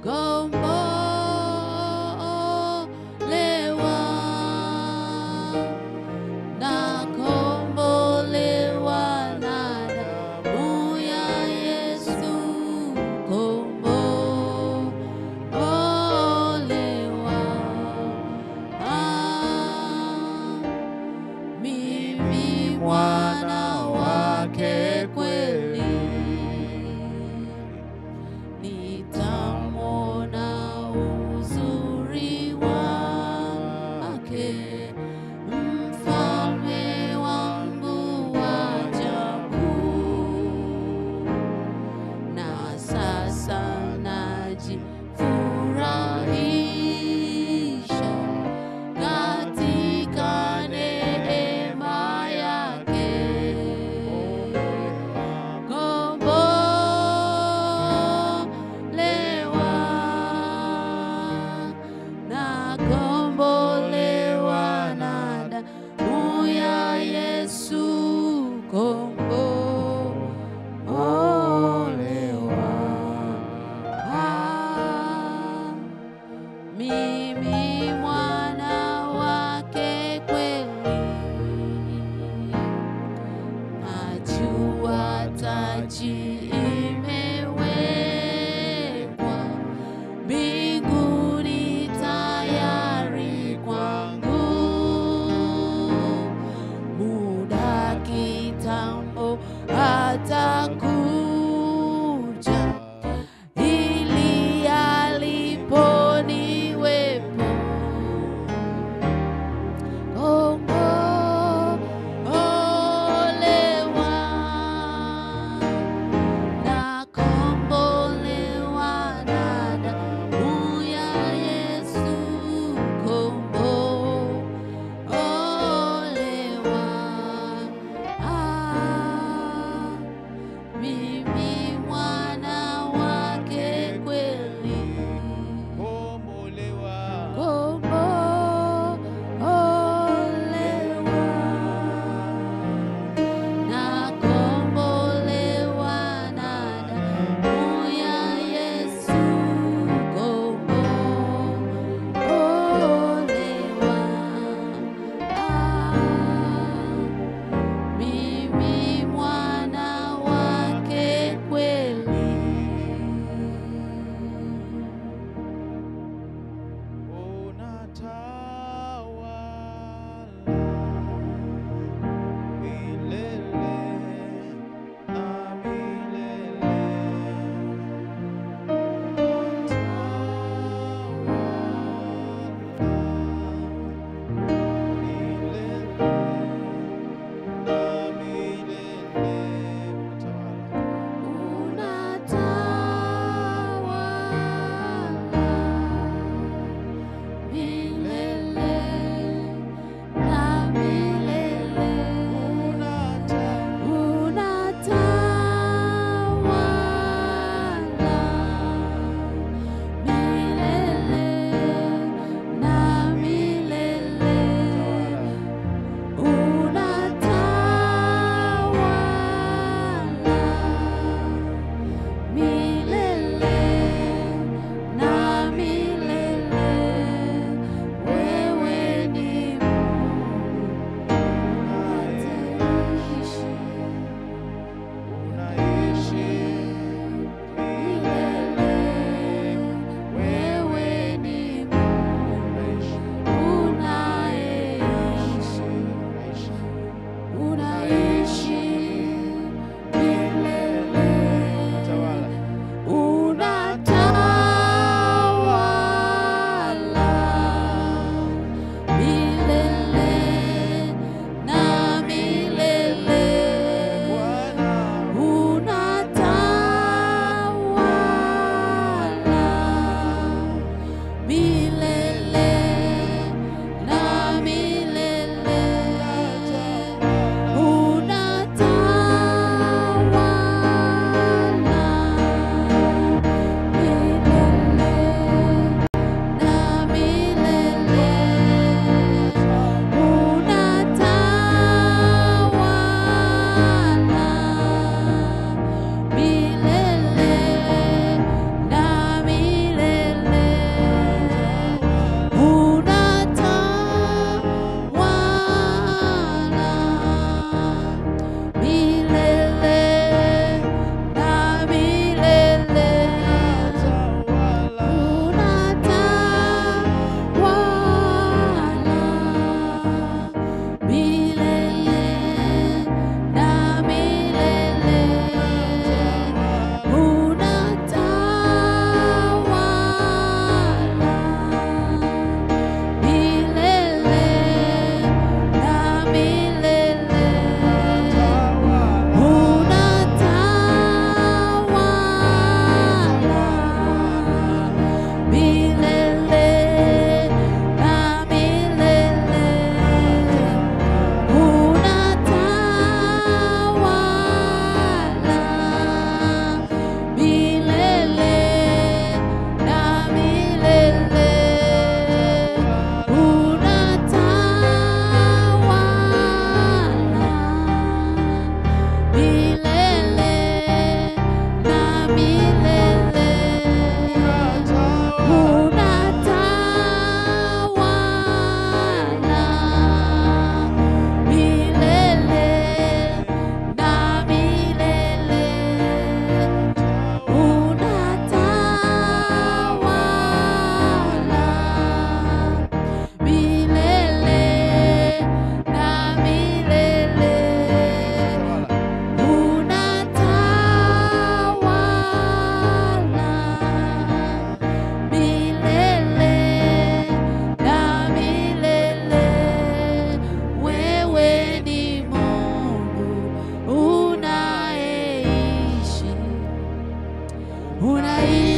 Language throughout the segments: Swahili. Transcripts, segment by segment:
kombolewa, nakombolewa na damu ya Yesu, kombolewa. Mimi mwana wake kweli, nitamwona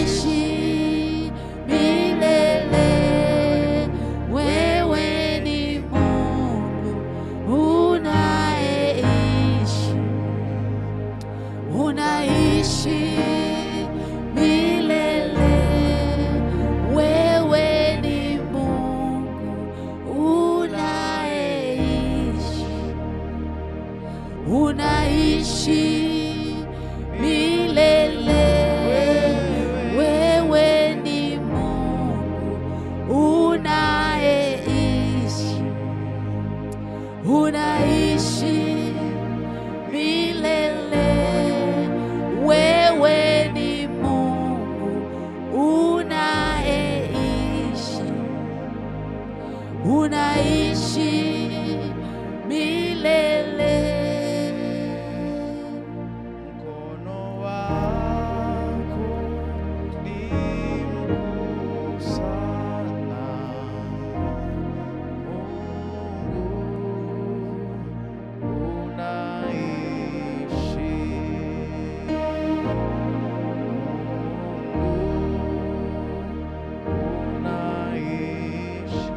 unaishi milele. Wewe ni Mungu unaishi milele. Wewe ni Mungu unaishi milele. Wewe ni Mungu unaishi milele. Wewe ni Mungu unaishi milele. Mkono wako ni mkuu sana, Mungu unaishi. Mungu unaishi.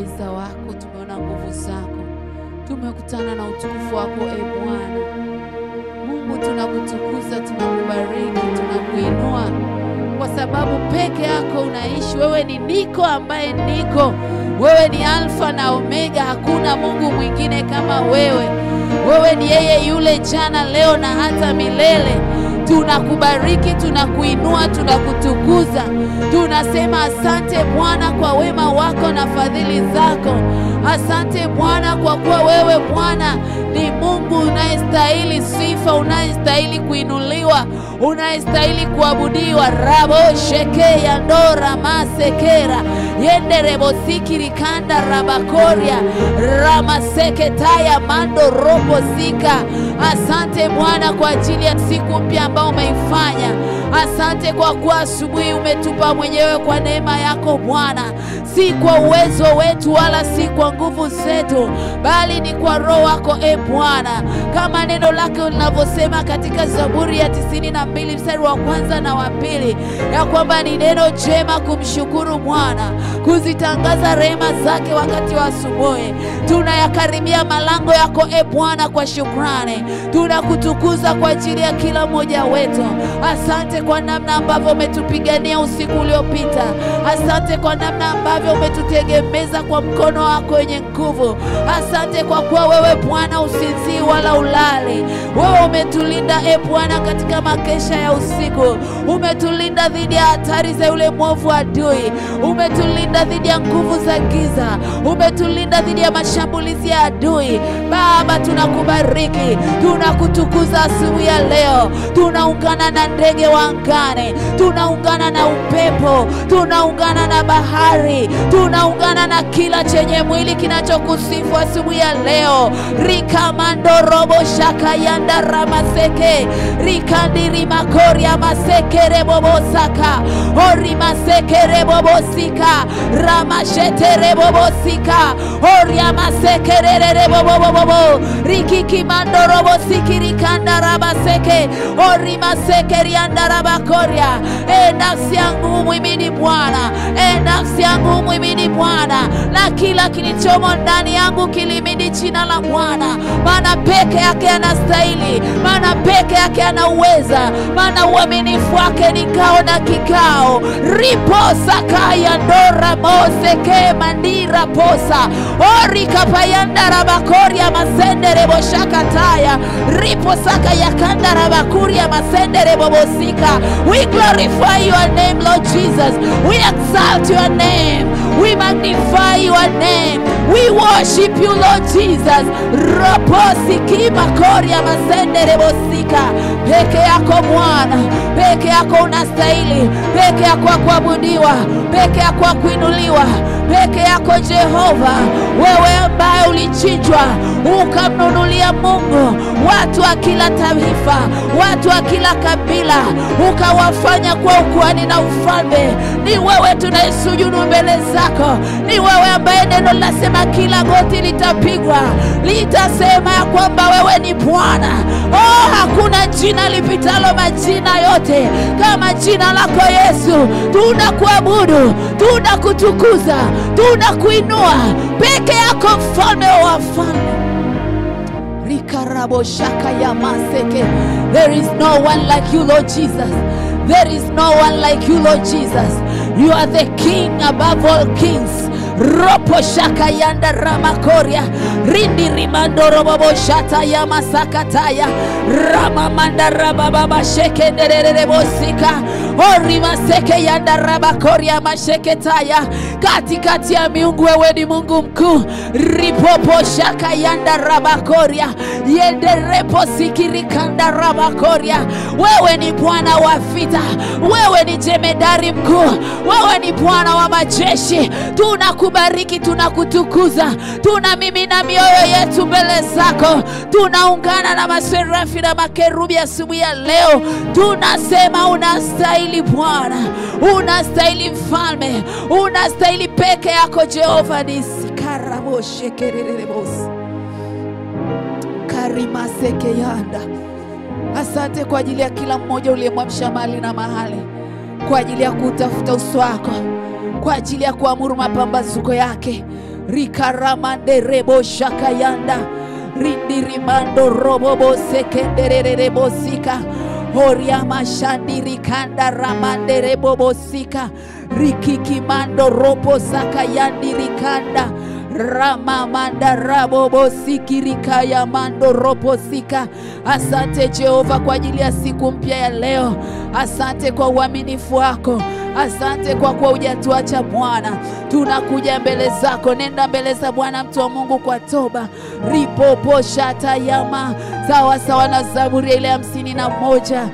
uweza wako, tumeona nguvu zako, tumekutana na utukufu wako Bwana. Mungu tunakutukuza, tunakubariki, tunakuinua kwa sababu peke yako unaishi. Wewe ni niko ambaye niko. Wewe ni Alfa na Omega, hakuna Mungu mwingine kama wewe. Wewe ni yeye yule jana, leo na hata milele. Tunakubariki, tunakuinua, tunakutukuza. Tunasema asante Bwana kwa wema wako na fadhili zako. Asante Bwana kwa kuwa wewe Bwana ni Mungu unayestahili sifa, unayestahili kuinuliwa, unayestahili kuabudiwa. Rabo sheke ya ndora masekera yenderebo sikiri kanda rabakoria ramaseketaya mando robo zika. Asante Bwana kwa ajili ya siku mpya ambao umeifanya. Asante kwa kuwa asubuhi umetupa mwenyewe kwa neema yako Bwana, si kwa uwezo wetu wala si kwa nguvu zetu, bali ni kwa Roho wako Bwana, kama neno lako linavyosema katika Zaburi ya 92 mstari wa 1 na wa 2, ya kwamba ni neno jema kumshukuru Bwana, kuzitangaza rehema zake wakati wa asubuhi. Tunayakaribia malango yako Bwana kwa shukrani. Tunakutukuza kwa ajili ya kila mmoja wetu. Asante kwa namna ambavyo umetupigania usiku uliopita. Asante kwa namna ambavyo umetutegemeza kwa mkono wako wenye nguvu. Asante kwa kuwa wewe Bwana usinzii wala ulali. Wewe umetulinda Bwana katika makesha ya usiku. Umetulinda dhidi ya hatari za yule mwovu adui. Umetulinda dhidi ya nguvu za giza. Umetulinda dhidi ya mashambulizi ya adui. Baba, tunakubariki, tunakutukuza asubuhi ya leo. Tunaungana na ndege wa angani, tunaungana na upepo, tunaungana na bahari, tunaungana na kila chenye mwili kinachokusifu asubuhi ya leo. Rikamando robo shaka yanda ramaseke rikandiri makoria masekere bobosaka ori masekere bobosika ramashetere bobosika oria masekere bobobobo rikiki mando robo sikiri kanda rabaseke ori masekeri anda rabakoria. Nafsi yangu muimini Bwana, nafsi yangu muimini Bwana, na kila kilichomo ndani yangu kilimidi jina la Bwana, maana peke yake anastahili, maana peke yake anauweza, maana uaminifu wake ni kao na kikao. Riposa kaya ndora moseke mandira posa ori kapayanda rabakoria masendere boshakataya riposa kaya kanda rabakuria masendere bobosika. We glorify your name, Lord Jesus. We exalt your name. We magnify your name. We worship you, Lord Jesus. Roposi kima koria masendere bosika. Peke yako Bwana, peke yako unastahili, peke yako kuabudiwa, peke yako kuinuliwa, peke yako Jehova. Wewe ambaye ulichinjwa ukamnunulia Mungu watu wa kila taifa, watu wa kila kabila, ukawafanya kwa ukuhani na ufalme. Ni wewe tunaisujudu mbele zako. Ni wewe ambaye neno linasema kila goti litapigwa, litasema ya kwamba wewe ni Bwana. Oh, hakuna jina lipitalo majina yote kama jina lako Yesu. Tunakuabudu, tunakutukuza, tunakuinua. Peke yako mfalme wa wafalme. Rikarabo shaka ya maseke. There is no one like you, Lord Jesus. There is no one like you, Lord Jesus. You are the King above all kings. Ropo shaka yanda ramakoria rindi rimando robo shata ya masakataya rama manda rababa sheke nderere bosika ori maseke yanda rabakoria masheketaya. Katikati ya miungu wewe ni Mungu mkuu. Ripopo shaka yanda rabakoria yende repo sikiri kanda rabakoria. Wewe ni Bwana wa vita, wewe ni jemedari mkuu, wewe ni Bwana wa majeshi. Tunakubariki, tunakutukuza, tunamimina mioyo yetu mbele zako. Tunaungana na maserafi na makerubi asubuhi ya leo. Tunasema unastahili Bwana, unastahili mfalme, unastahili peke yako Jehova nisi. Karabo shekerere bosi karima seke yanda. Asante kwa ajili ya kila mmoja uliyemwamsha mahali na mahali, kwa ajili ya kutafuta uso wako, kwa ajili ya kuamuru mapambazuko yake, Rikaramande rebo shakayanda. Rindirimando robobo sekendererebo sika. Horiama shandiri kanda ramande rebobo sika. Rikikimando ropo sakayandi rikanda. Ramamanda rabobo sikirikaya mando ropo sika. Asante Jehova kwa ajili ya siku mpya ya leo. Asante kwa uaminifu wako. Asante kwa kuwa hujatuacha Bwana. Tunakuja mbele zako. Nenda mbele za Bwana mtu wa Mungu kwa toba. Ripopo shata yama. Sawa sawa na Zaburi ile 51.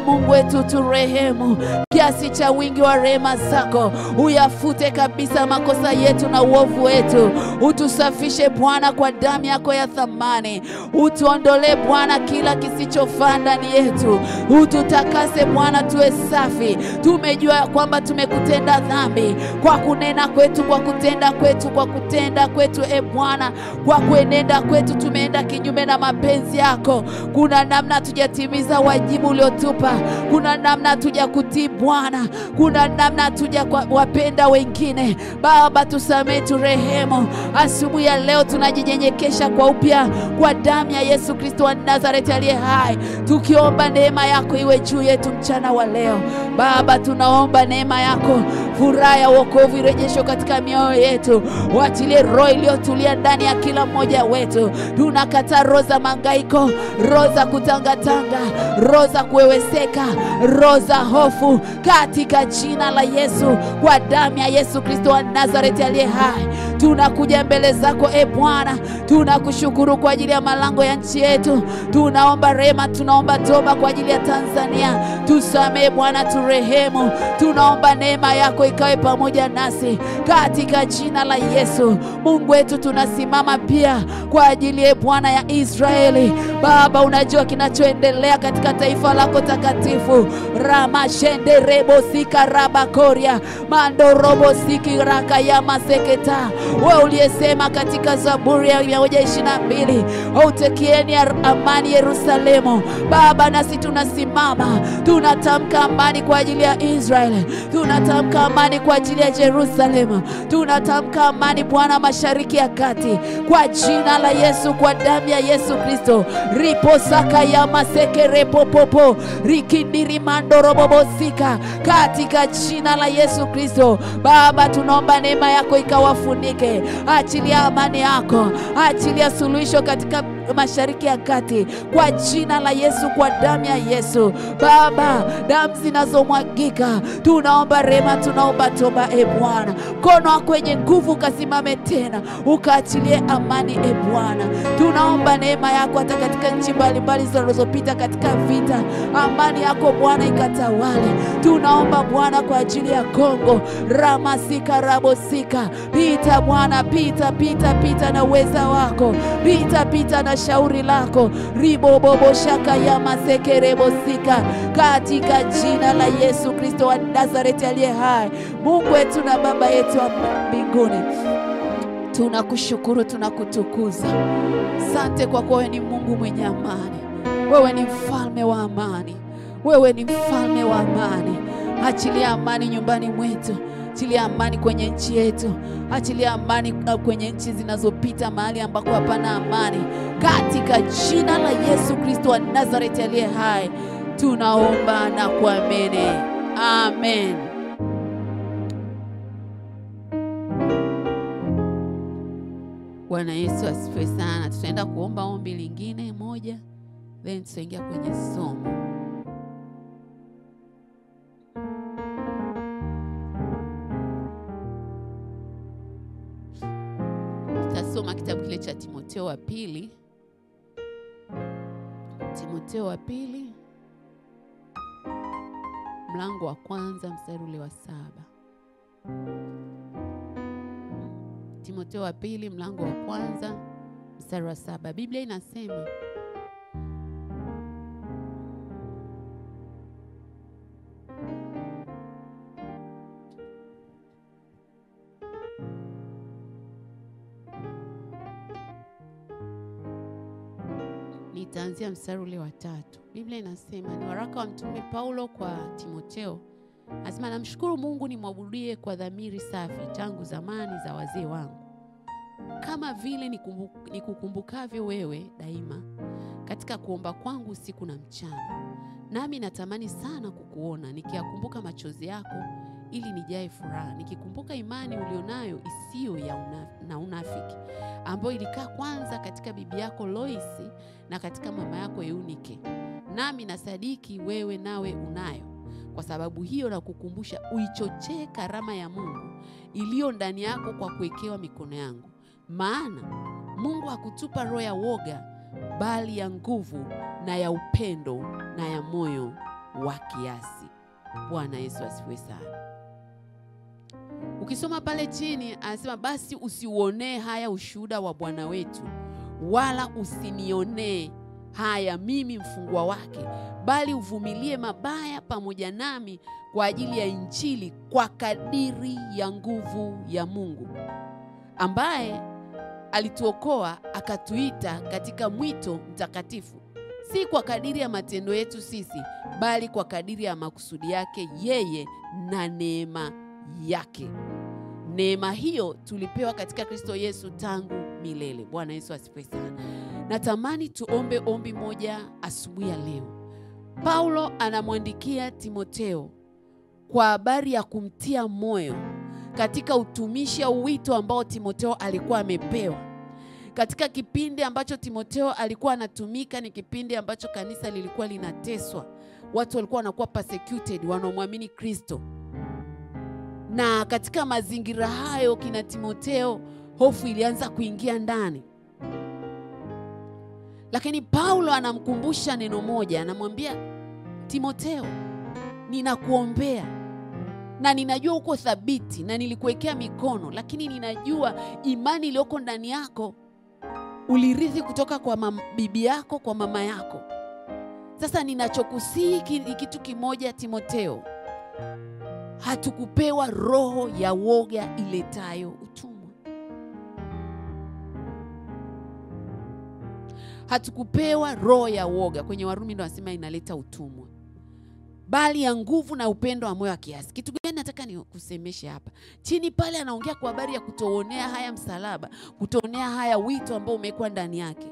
Mungu wetu turehemu. Kiasi cha wingi wa rehema zako. Uyafute kabisa makosa yetu na uovu wetu. Utusafishe Bwana kwa damu yako ya thamani. Utuondolee Bwana kila kisichofaa ndani yetu. Ututakase Bwana tuwe safi. Tumejua kwamba tumekutenda dhambi kwa kunena kwetu, kwa kutenda kwetu, kwa kutenda kwetu Bwana, kwa kuenenda kwetu tumeenda kinyume na mapenzi yako. Kuna namna hatujatimiza wajibu uliotupa. Kuna namna hatujakutii Bwana. Kuna namna hatujawapenda wengine. Baba tusamehe, turehemu. Asubuhi ya leo tunajinyenyekesha kwa upya kwa damu ya Yesu Kristo wa Nazareti aliye hai, tukiomba neema yako iwe juu yetu mchana wa leo. Baba tunaomba neema yako, furaha ya wokovu irejeshwe katika mioyo yetu. Waachilie roho iliyotulia ndani ya kila mmoja wetu. Tunakataa roho za mangaiko, roho za kutangatanga, roho za kuweweseka, roho za hofu katika jina la Yesu, kwa damu ya Yesu Kristo wa Nazareti aliye hai. Tunakuja mbele zako Bwana. Tunakushukuru kwa ajili ya malango ya nchi yetu. Tunaomba rehema, tunaomba toba kwa ajili ya Tanzania. Tusamehe Bwana, turehemu. Tunaomba neema yako ikawe pamoja nasi katika jina la Yesu. Mungu wetu tunasimama pia kwa ajili Bwana ya Israeli. Baba unajua kinachoendelea katika taifa lako takatifu. Rama shende rebo sika rabakoria mando robo siki raka ya maseketa. Wewe uliyesema katika Zaburi ya 122, utekieni amani Yerusalemu. Baba nasi tunasimama, tunatamka amani kwa ajili ya Israeli. Tunatamka amani kwa ajili ya Yerusalemu. Tunatamka amani Bwana Mashariki ya Kati kwa jina la Yesu, kwa damu ya Yesu Kristo. Ripo saka ya maseke repo popo rikindiri mando robobosika katika jina la Yesu Kristo. Baba tunaomba neema yako ikawafunike. Achilia amani yako, achilia suluhisho katika Mashariki ya Kati kwa jina la Yesu, kwa damu ya Yesu. Baba damu zinazomwagika, tunaomba rehema, tunaomba toba Bwana. Mkono wako wenye nguvu kasimame tena, ukaachilie amani Bwana. Tunaomba neema yako hata katika nchi mbalimbali zinazopita katika vita. Amani yako Bwana ikatawale. Tunaomba Bwana kwa ajili ya Kongo. Ramasika rabosika. Pita Bwana, pita pita pita na uweza wako. Pita pita na shauri lako. Ribobobo shaka ya masekerebosika katika jina la Yesu Kristo wa Nazareti aliye hai. Mungu wetu na Baba yetu wa mbinguni, tunakushukuru, tunakutukuza. Asante kwa kuwa wewe ni Mungu mwenye amani. Wewe ni mfalme wa amani. Wewe ni mfalme wa amani. Achilia amani nyumbani mwetu. Achilia amani kwenye nchi yetu. Achilia amani kwenye nchi zinazopita mahali ambako hapana amani. Katika jina la Yesu Kristo wa Nazareti aliye hai, tunaomba na kuamini. Amen. Bwana Yesu asifiwe sana. Tutaenda kuomba ombi lingine moja, then tutaingia kwenye somo. Tutasoma kitabu kile cha Timotheo wa pili. Timotheo wa pili mlango wa 1 mstari ule wa 7. Timotheo wa pili mlango wa 1 mstari wa 7. Biblia inasema, nitaanzia mstari ule wa 3. Biblia inasema, ni waraka wa mtume Paulo kwa Timotheo. Anasema, namshukuru Mungu nimwabudie kwa dhamiri safi tangu zamani za wazee wangu, kama vile nikukumbukavyo wewe daima katika kuomba kwangu usiku na mchana. Nami natamani sana kukuona, nikiyakumbuka machozi yako ili nijae furaha, nikikumbuka imani ulionayo isiyo na unafiki, ambayo ilikaa kwanza katika bibi yako Loisi na katika mama yako Eunike. Nami nasadiki wewe nawe unayo. Kwa sababu hiyo na kukumbusha uichochee karama ya Mungu iliyo ndani yako kwa kuwekewa mikono yangu. Maana Mungu hakutupa roho ya woga, bali ya nguvu na ya upendo na ya moyo wa kiasi. Bwana Yesu asifiwe sana. Ukisoma pale chini anasema, basi usiuonee haya ushuhuda wa Bwana wetu, wala usinionee haya mimi mfungwa wake, bali uvumilie mabaya pamoja nami kwa ajili ya Injili, kwa kadiri ya nguvu ya Mungu, ambaye alituokoa akatuita katika mwito mtakatifu, si kwa kadiri ya matendo yetu sisi, bali kwa kadiri ya makusudi yake yeye na neema yake. Neema hiyo tulipewa katika Kristo Yesu tangu milele. Bwana Yesu asifiwe sana. Natamani tuombe ombi moja asubuhi ya leo. Paulo anamwandikia Timotheo kwa habari ya kumtia moyo katika utumishi au wito ambao Timotheo alikuwa amepewa. Katika kipindi ambacho Timotheo alikuwa anatumika, ni kipindi ambacho kanisa lilikuwa linateswa. Watu walikuwa wanakuwa persecuted, wanaomwamini Kristo. Na katika mazingira hayo kina Timotheo, hofu ilianza kuingia ndani. Lakini Paulo anamkumbusha neno moja, anamwambia Timotheo, ninakuombea na ninajua uko thabiti na nilikuwekea mikono, lakini ninajua imani iliyoko ndani yako ulirithi kutoka kwa bibi yako, kwa mama yako. Sasa ninachokusihi kitu kimoja Timotheo, hatukupewa roho ya woga iletayo utumwa. Hatukupewa roho ya woga, kwenye Warumi ndo wanasema inaleta utumwa, bali ya nguvu na upendo wa moyo wa kiasi. Kitu gani nataka nikusemeshe hapa? Chini pale anaongea kwa habari ya kutoonea haya msalaba, kutoonea haya wito ambao umekuwa ndani yake.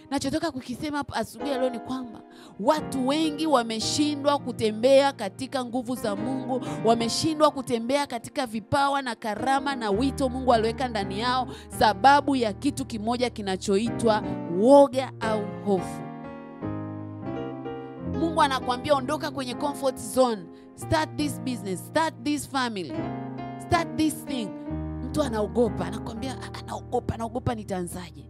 Nachotaka kukisema hapa asubuhi leo ni kwamba watu wengi wameshindwa kutembea katika nguvu za Mungu, wameshindwa kutembea katika vipawa na karama na wito Mungu aliweka ndani yao, sababu ya kitu kimoja kinachoitwa woga au hofu. Mungu anakuambia ondoka kwenye comfort zone, start this business, start this family, start this thing. Mtu anaogopa, anakuambia anaogopa nitaanzaje?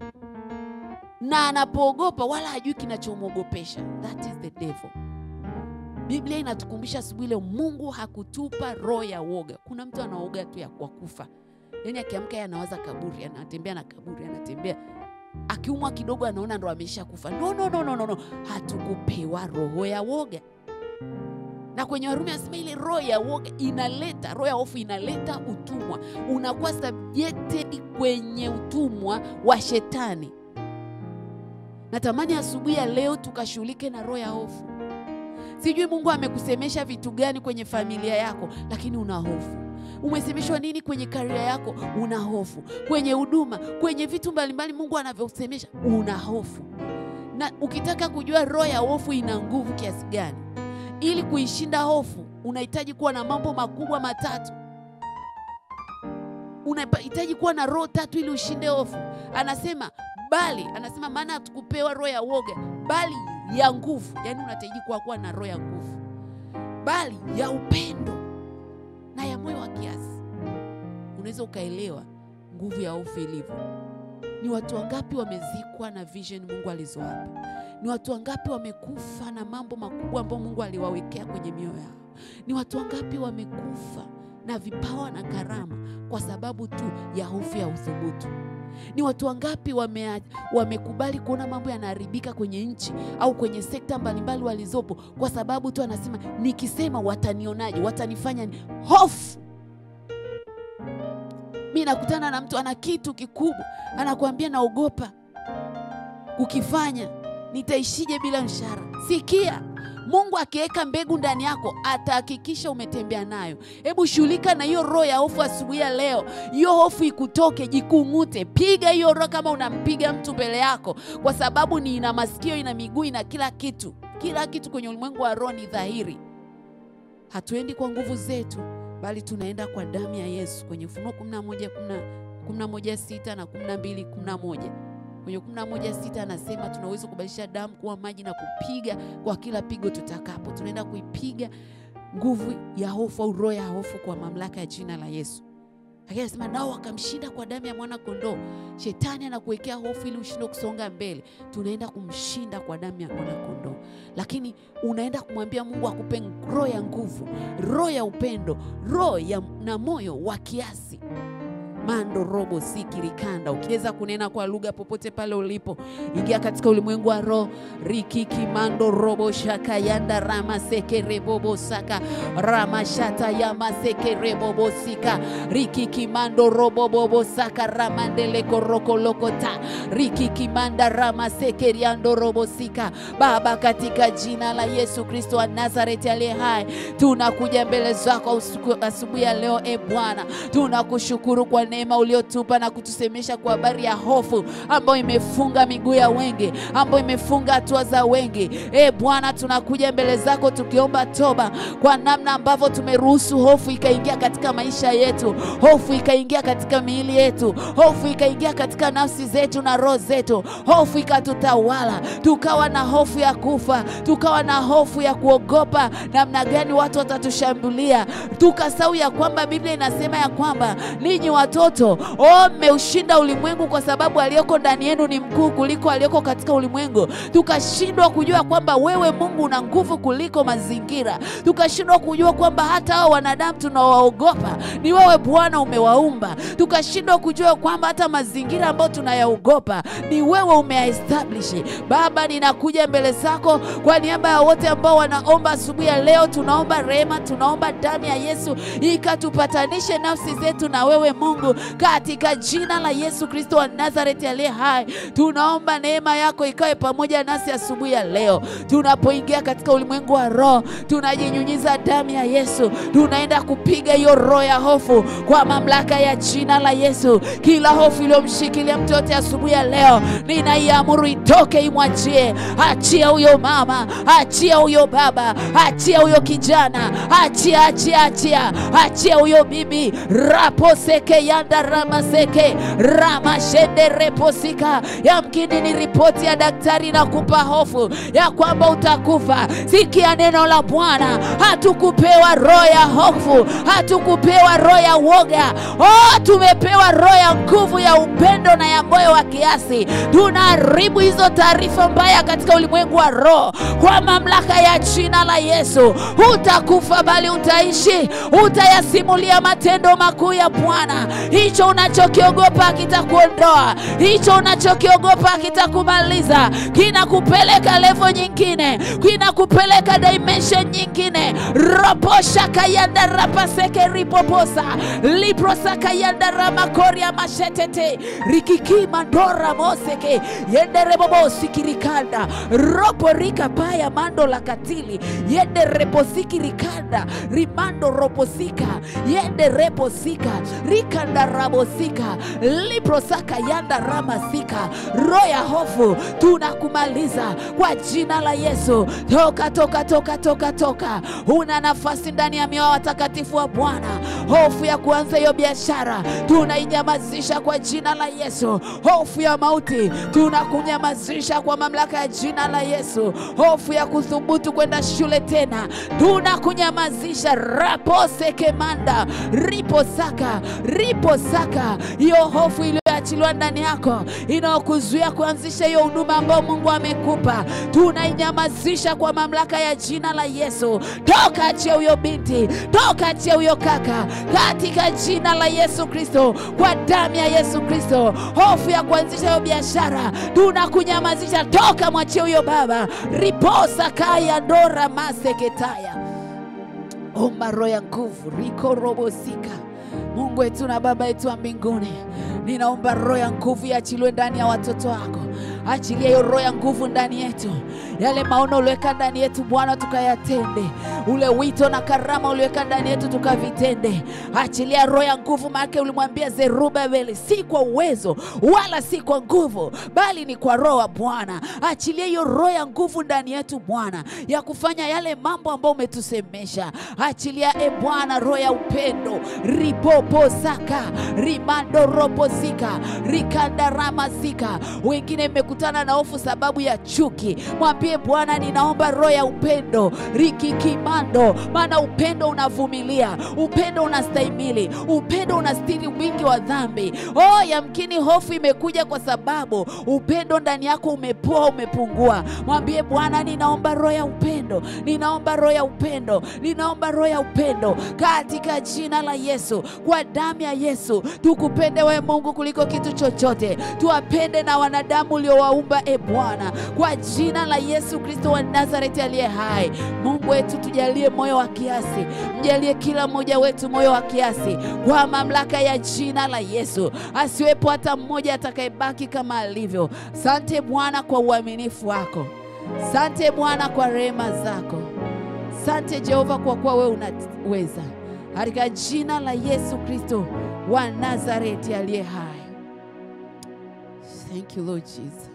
Na anapoogopa wala hajui kinachomwogopesha. That is the devil. Biblia inatukumbusha asubuhi leo, Mungu hakutupa roho ya woga. Kuna mtu anaoga tu ya kwa kufa. Yaani akiamka yeye anawaza kaburi, anatembea na kaburi, anatembea. Akiumwa kidogo anaona ndo amesha kufa. No. Hatukupewa roho ya woga. Na kwenye Warumi anasema ile roho ya woga inaleta, roho ya hofu inaleta utumwa. Unakuwa subjected kwenye utumwa wa shetani. Natamani asubuhi ya leo tukashughulike na roho ya hofu. Sijui Mungu amekusemesha vitu gani kwenye familia yako, lakini una hofu. Umesemeshwa nini kwenye career yako? Una hofu. Kwenye huduma, kwenye vitu mbalimbali Mungu anavyosemesha, una hofu. Na ukitaka kujua roho ya hofu ina nguvu kiasi gani, ili kuishinda hofu, unahitaji kuwa na mambo makubwa matatu. Unahitaji kuwa na roho tatu ili ushinde hofu. Anasema maana hatukupewa roho ya woga, bali ya nguvu. Yaani unahitaji kuwa na roho ya nguvu, bali ya upendo na ya moyo wa kiasi. Unaweza ukaelewa nguvu ya hofu ilivyo. Ni watu wangapi wamezikwa na vision Mungu alizowapa? Ni watu wangapi wamekufa na mambo makubwa ambayo Mungu aliwawekea kwenye mioyo yao? Ni watu wangapi wamekufa na vipawa na karama kwa sababu tu ya hofu ya uthubutu? Ni watu wangapi wamekubali kuona mambo yanaharibika kwenye nchi au kwenye sekta mbalimbali walizopo kwa sababu tu anasema nikisema watanionaje, watanifanya ni hofu. Mimi nakutana na mtu ana kitu kikubwa, anakuambia naogopa ukifanya nitaishije bila mshahara. Sikia, Mungu akiweka mbegu ndani yako atahakikisha umetembea nayo. Hebu shughulika na hiyo roho ya hofu asubuhi ya leo. Hiyo hofu ikutoke, jikungute. Piga hiyo roho kama unampiga mtu mbele yako, kwa sababu ni ina masikio, ina miguu, ina kila kitu. Kila kitu kwenye ulimwengu wa roho ni dhahiri. Hatuendi kwa nguvu zetu, bali tunaenda kwa damu ya Yesu. Kwenye Ufunuo 11:6 na 12:11. Kwenye 11:6 anasema tunaweza kubadilisha damu kuwa maji na kupiga kwa kila pigo tutakapo. Tunaenda kuipiga nguvu ya hofu au roho ya hofu kwa mamlaka ya jina la Yesu. Lakini anasema nao wakamshinda kwa damu ya mwana kondoo. Shetani anakuwekea hofu ili ushinde kusonga mbele. Tunaenda kumshinda kwa damu ya mwana kondoo. Lakini unaenda kumwambia Mungu akupe roho ya nguvu, roho ya upendo, roho na moyo wa kiasi. Mando robo sikirikanda. Ukiweza kunena kwa lugha popote pale ulipo, ingia katika ulimwengu wa roho. Rikiki mando robo shaka yanda rama seke rebobo saka rama shata yama seke rebobo sika rikiki mando robo bobo saka ramandele koroko lokota rikiki manda rama seke riando robo sika. Baba, katika jina la Yesu Kristo wa Nazareti aliye hai, tunakuja mbele zako asubuhi ya leo. Bwana, tunakushukuru kwa neema uliotupa na kutusemesha kwa habari ya hofu ambayo imefunga miguu ya wengi, ambayo imefunga hatua za wengi. Bwana, tunakuja mbele zako tukiomba toba kwa namna ambavyo tumeruhusu hofu ikaingia katika maisha yetu, hofu ikaingia katika miili yetu, hofu ikaingia katika nafsi zetu na roho zetu, hofu ikatutawala. Tukawa na hofu ya kufa, tukawa na hofu ya kuogopa namna gani watu watatushambulia. Tukasahau ya kwamba Biblia inasema ya kwamba ninyi watoto mmeushinda ulimwengu kwa sababu aliyoko ndani yenu ni mkuu kuliko aliyoko katika ulimwengu. Tukashindwa kujua kwamba wewe Mungu una nguvu kuliko mazingira. Tukashindwa kujua kwamba hata hao wanadamu tunawaogopa ni wewe Bwana umewaumba. Tukashindwa kujua kwamba hata mazingira ambayo tunayaogopa ni wewe umeyaestablish. Baba, ninakuja mbele zako kwa niaba ya wote ambao wanaomba asubuhi ya leo. Tunaomba rehema, tunaomba damu ya Yesu ikatupatanishe nafsi zetu na wewe Mungu, katika jina la Yesu Kristo wa Nazareti aliye hai. Tunaomba neema yako ikawe pamoja nasi asubuhi ya leo. Tunapoingia katika ulimwengu wa roho, tunajinyunyiza damu ya Yesu. Tunaenda kupiga hiyo roho ya hofu kwa mamlaka ya jina la Yesu. Kila hofu iliyomshikilia mtu yote asubuhi ya leo, ninaiamuru itoke, imwachie. Achia huyo mama, achia huyo baba, achia huyo kijana, achia huyo bibi. Rapo seke yanda rama seke rama shende reposika. Yamkini ni ripoti ya daktari na kupa hofu ya kwamba utakufa. Sikia neno la Bwana. Hatukupewa roho ya hofu, hatukupewa roho ya woga. Tumepewa roho ya nguvu, ya upendo na ya moyo wa kiasi. Tunaharibu hizo taarifa mbaya katika ulimwengu wa roho kwa mamlaka ya jina la Yesu. Hutakufa bali utaishi. Utayasimulia matendo makuu ya Bwana. Hicho unachokiogopa kitakuondoa, hicho unachokiogopa kitakumaliza. Kinakupeleka level nyingine, kinakupeleka dimension nyingine. Roposha kayanda rapaseke ripoposa liprosa kayanda ramakoria mashetete rikiki mandora moseke yende rebobosi kirikanda roporika paya mando la katili yende reposiki rikanda rimando roposika yende reposika rikanda rabosika liprosaka yanda ramasika. Roho ya hofu tunakumaliza kwa jina la Yesu. Toka toka toka toka toka. Una nafasi ndani ya mioyo watakatifu wa Bwana. Hofu ya kuanza hiyo biashara tunainyamazisha kwa jina la Yesu. Hofu ya mauti tunakunyamazisha kwa mamlaka ya jina la Yesu. Hofu ya kuthubutu kwenda shule tena tunakunyamazisha. Rapose kemanda riposaka. Hiyo hofu iliyoachiliwa ndani yako inayokuzuia kuanzisha hiyo huduma ambayo Mungu amekupa, tunainyamazisha kwa mamlaka ya jina la Yesu. Toka, achia huyo binti, toka, achia huyo kaka, katika jina la Yesu Kristo, kwa damu ya Yesu Kristo. Hofu ya kuanzisha hiyo biashara tunakunyamazisha. Toka, mwachie huyo baba. Riposa kaya ndora maseketaya. Omba roho ya nguvu, riko robosika. Mungu wetu na Baba yetu wa mbinguni, ninaomba roho ya nguvu iachiliwe ndani ya watoto wako. Achilia hiyo roho ya nguvu ndani yetu. Yale maono uliweka ndani yetu Bwana tukayatende. Ule wito na karama uliweka ndani yetu tukavitende. Achilia roho ya nguvu, maana ulimwambia Zerubabeli, si kwa uwezo wala si kwa nguvu, bali ni kwa roho wa Bwana. Achilia hiyo roho ya nguvu ndani yetu Bwana, ya kufanya yale mambo ambayo umetusemesha. Achilia Bwana roho ya upendo. Ripopo saka, rimando ropo sika, rikanda rama sika. Wengine mmekutana na hofu sababu ya chuki. Mwambie Bwana, ninaomba roho ya upendo. Rikikimando, maana upendo unavumilia, upendo unastahimili, upendo unastiri wingi wa dhambi. Yamkini hofu imekuja kwa sababu upendo ndani yako umepoa, umepungua. Mwambie Bwana, ninaomba roho ya upendo, ninaomba roho ya upendo, ninaomba roho ya upendo katika jina la Yesu. Kwa damu ya Yesu tukupende wewe Mungu kuliko kitu chochote. Tuwapende na wanadamu uliowaumba Bwana, kwa jina la Yesu Kristo wa Nazareti aliye hai. Mungu wetu, tujalie moyo wa kiasi, mjalie kila mmoja wetu moyo wa kiasi kwa mamlaka ya jina la Yesu. Asiwepo hata mmoja atakayebaki kama alivyo. Asante Bwana kwa uaminifu wako. Asante Bwana kwa rehema zako. Asante Jehova kwa kuwa wewe unaweza. Katika jina la Yesu Kristo wa Nazareti aliye hai. Thank you Lord Jesus.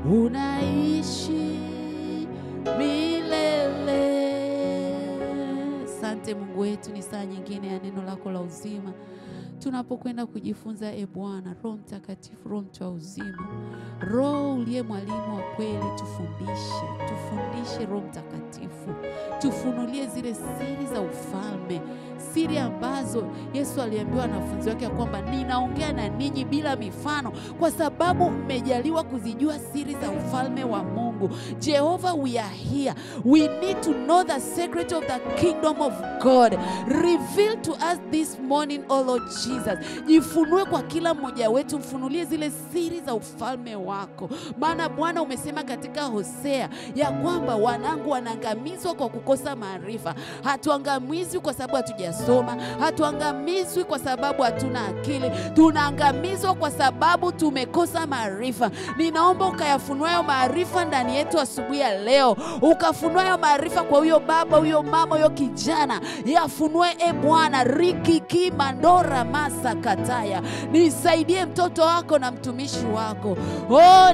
Unaishi milele. Asante Mungu wetu, ni saa nyingine ya neno lako la uzima. Tunapokwenda kujifunza Bwana, Roho Mtakatifu, Roho wa uzima, Roho uliye mwalimu wa kweli, tufundishe Roho Mtakatifu. Tufunulie zile siri za ufalme, siri ambazo Yesu aliambiwa wanafunzi wake kwamba ninaongea na ninyi bila mifano kwa sababu mmejaliwa kuzijua siri za ufalme wa Mungu. Jehovah, we are here. We need to know the secret of the kingdom of God. Reveal to us this morning, oh Lord Jesus. Jifunue kwa kila mmoja wetu, mfunulie zile siri za ufalme wako. Maana Bwana umesema katika Hosea ya kwamba wanangu wanaangamizwa kwa kukosa maarifa. Hatuangamizwi kwa sababu hatujasoma, hatuangamizwi kwa sababu hatuna akili. Tunaangamizwa kwa sababu tumekosa maarifa. Ninaomba ukayafunue hayo maarifa ndani yetu asubuhi ya leo. Ukafunue hayo maarifa kwa huyo baba, huyo mama, huyo kijana. Yafunue Bwana. Rikiki mandora masa kataya. Nisaidie mtoto wako na mtumishi wako.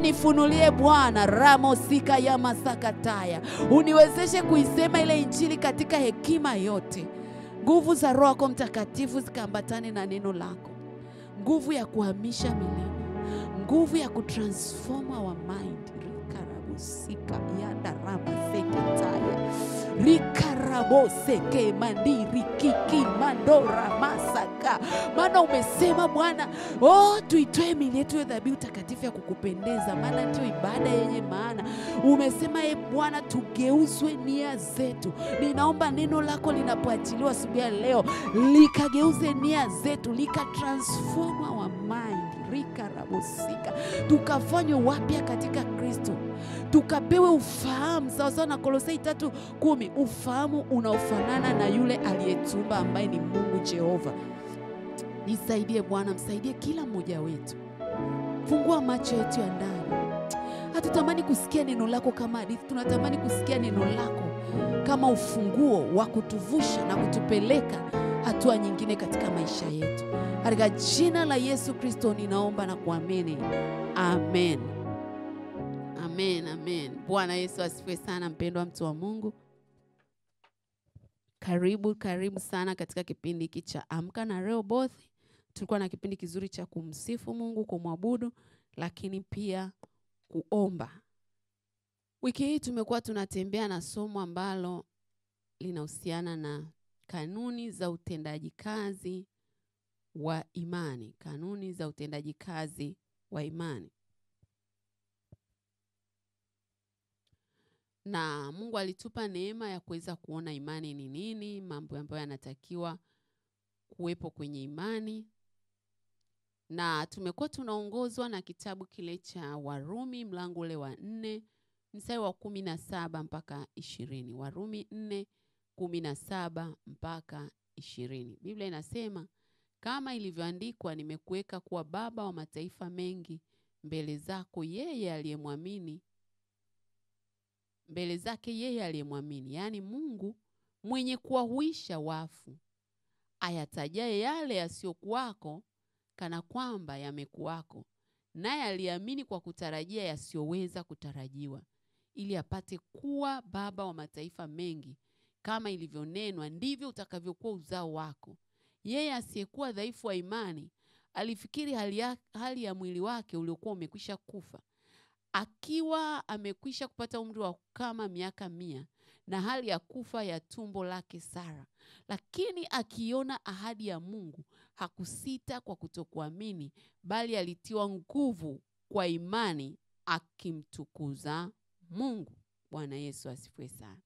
Nifunulie Bwana. Ramosika ya masakataya. Uniwezeshe kuisema ile injili katika hekima yote. Nguvu za Roho yako Mtakatifu zikaambatane na neno lako. Nguvu ya kuhamisha milima, nguvu ya kutransform our mind. Rikarabusika yanda rama seketaya. Rikaraboseke mandiri kiki mandora masaka. Maana umesema Bwana, tuitoe miili yetu ya dhabihu takatifu ya kukupendeza, maana ndio ibada yenye maana. Umesema Bwana tugeuzwe nia zetu. Ninaomba neno lako linapoachiliwa asubuhi ya leo likageuze nia zetu, likatransform our mind. Rikarabosika. Tukafanywe wapya katika Kristo. Tukapewe ufahamu sawa na Kolosai 3:10, ufahamu unaofanana na yule aliyetumba ambaye ni Mungu Jehova. Nisaidie Bwana, msaidie kila mmoja wetu. Fungua macho yetu ya ndani. Hatutamani kusikia neno lako kama hadithi, tunatamani kusikia neno lako kama ufunguo wa kutuvusha na kutupeleka hatua nyingine katika maisha yetu. Katika jina la Yesu Kristo ninaomba na kuamini. Amen. Amen, amen. Bwana Yesu asifiwe sana, mpendwa mtu wa Mungu. Karibu sana katika kipindi hiki cha Amka na Rehoboth. Tulikuwa na kipindi kizuri cha kumsifu Mungu, kumwabudu, lakini pia kuomba. Wiki hii tumekuwa tunatembea na somo ambalo linahusiana na kanuni za utendaji kazi wa imani. Kanuni za utendaji kazi wa imani. Na Mungu alitupa neema ya kuweza kuona imani ni nini, mambo ambayo yanatakiwa kuwepo kwenye imani. Na tumekuwa tunaongozwa na kitabu kile cha Warumi mlango ule wa 4 mstari wa 17 mpaka 20. Warumi 4:17 mpaka 20. Biblia inasema, kama ilivyoandikwa, nimekuweka kuwa baba wa mataifa mengi mbele zako yeye aliyemwamini, mbele zake yeye aliyemwamini, yani Mungu mwenye kuwahuisha wafu, ayatajaye yale yasiyokuwako kana kwamba yamekuwako, naye aliamini kwa kutarajia yasiyoweza kutarajiwa, ili apate kuwa baba wa mataifa mengi. Kama ilivyonenwa, ndivyo utakavyokuwa uzao wako. Yeye asiyekuwa dhaifu wa imani alifikiri hali ya mwili wake uliokuwa umekwisha kufa, akiwa amekwisha kupata umri wa kama miaka 100, na hali ya kufa ya tumbo lake Sara. Lakini akiona ahadi ya Mungu, hakusita kwa kutokuamini, bali alitiwa nguvu kwa imani, akimtukuza Mungu. Bwana Yesu asifiwe sana.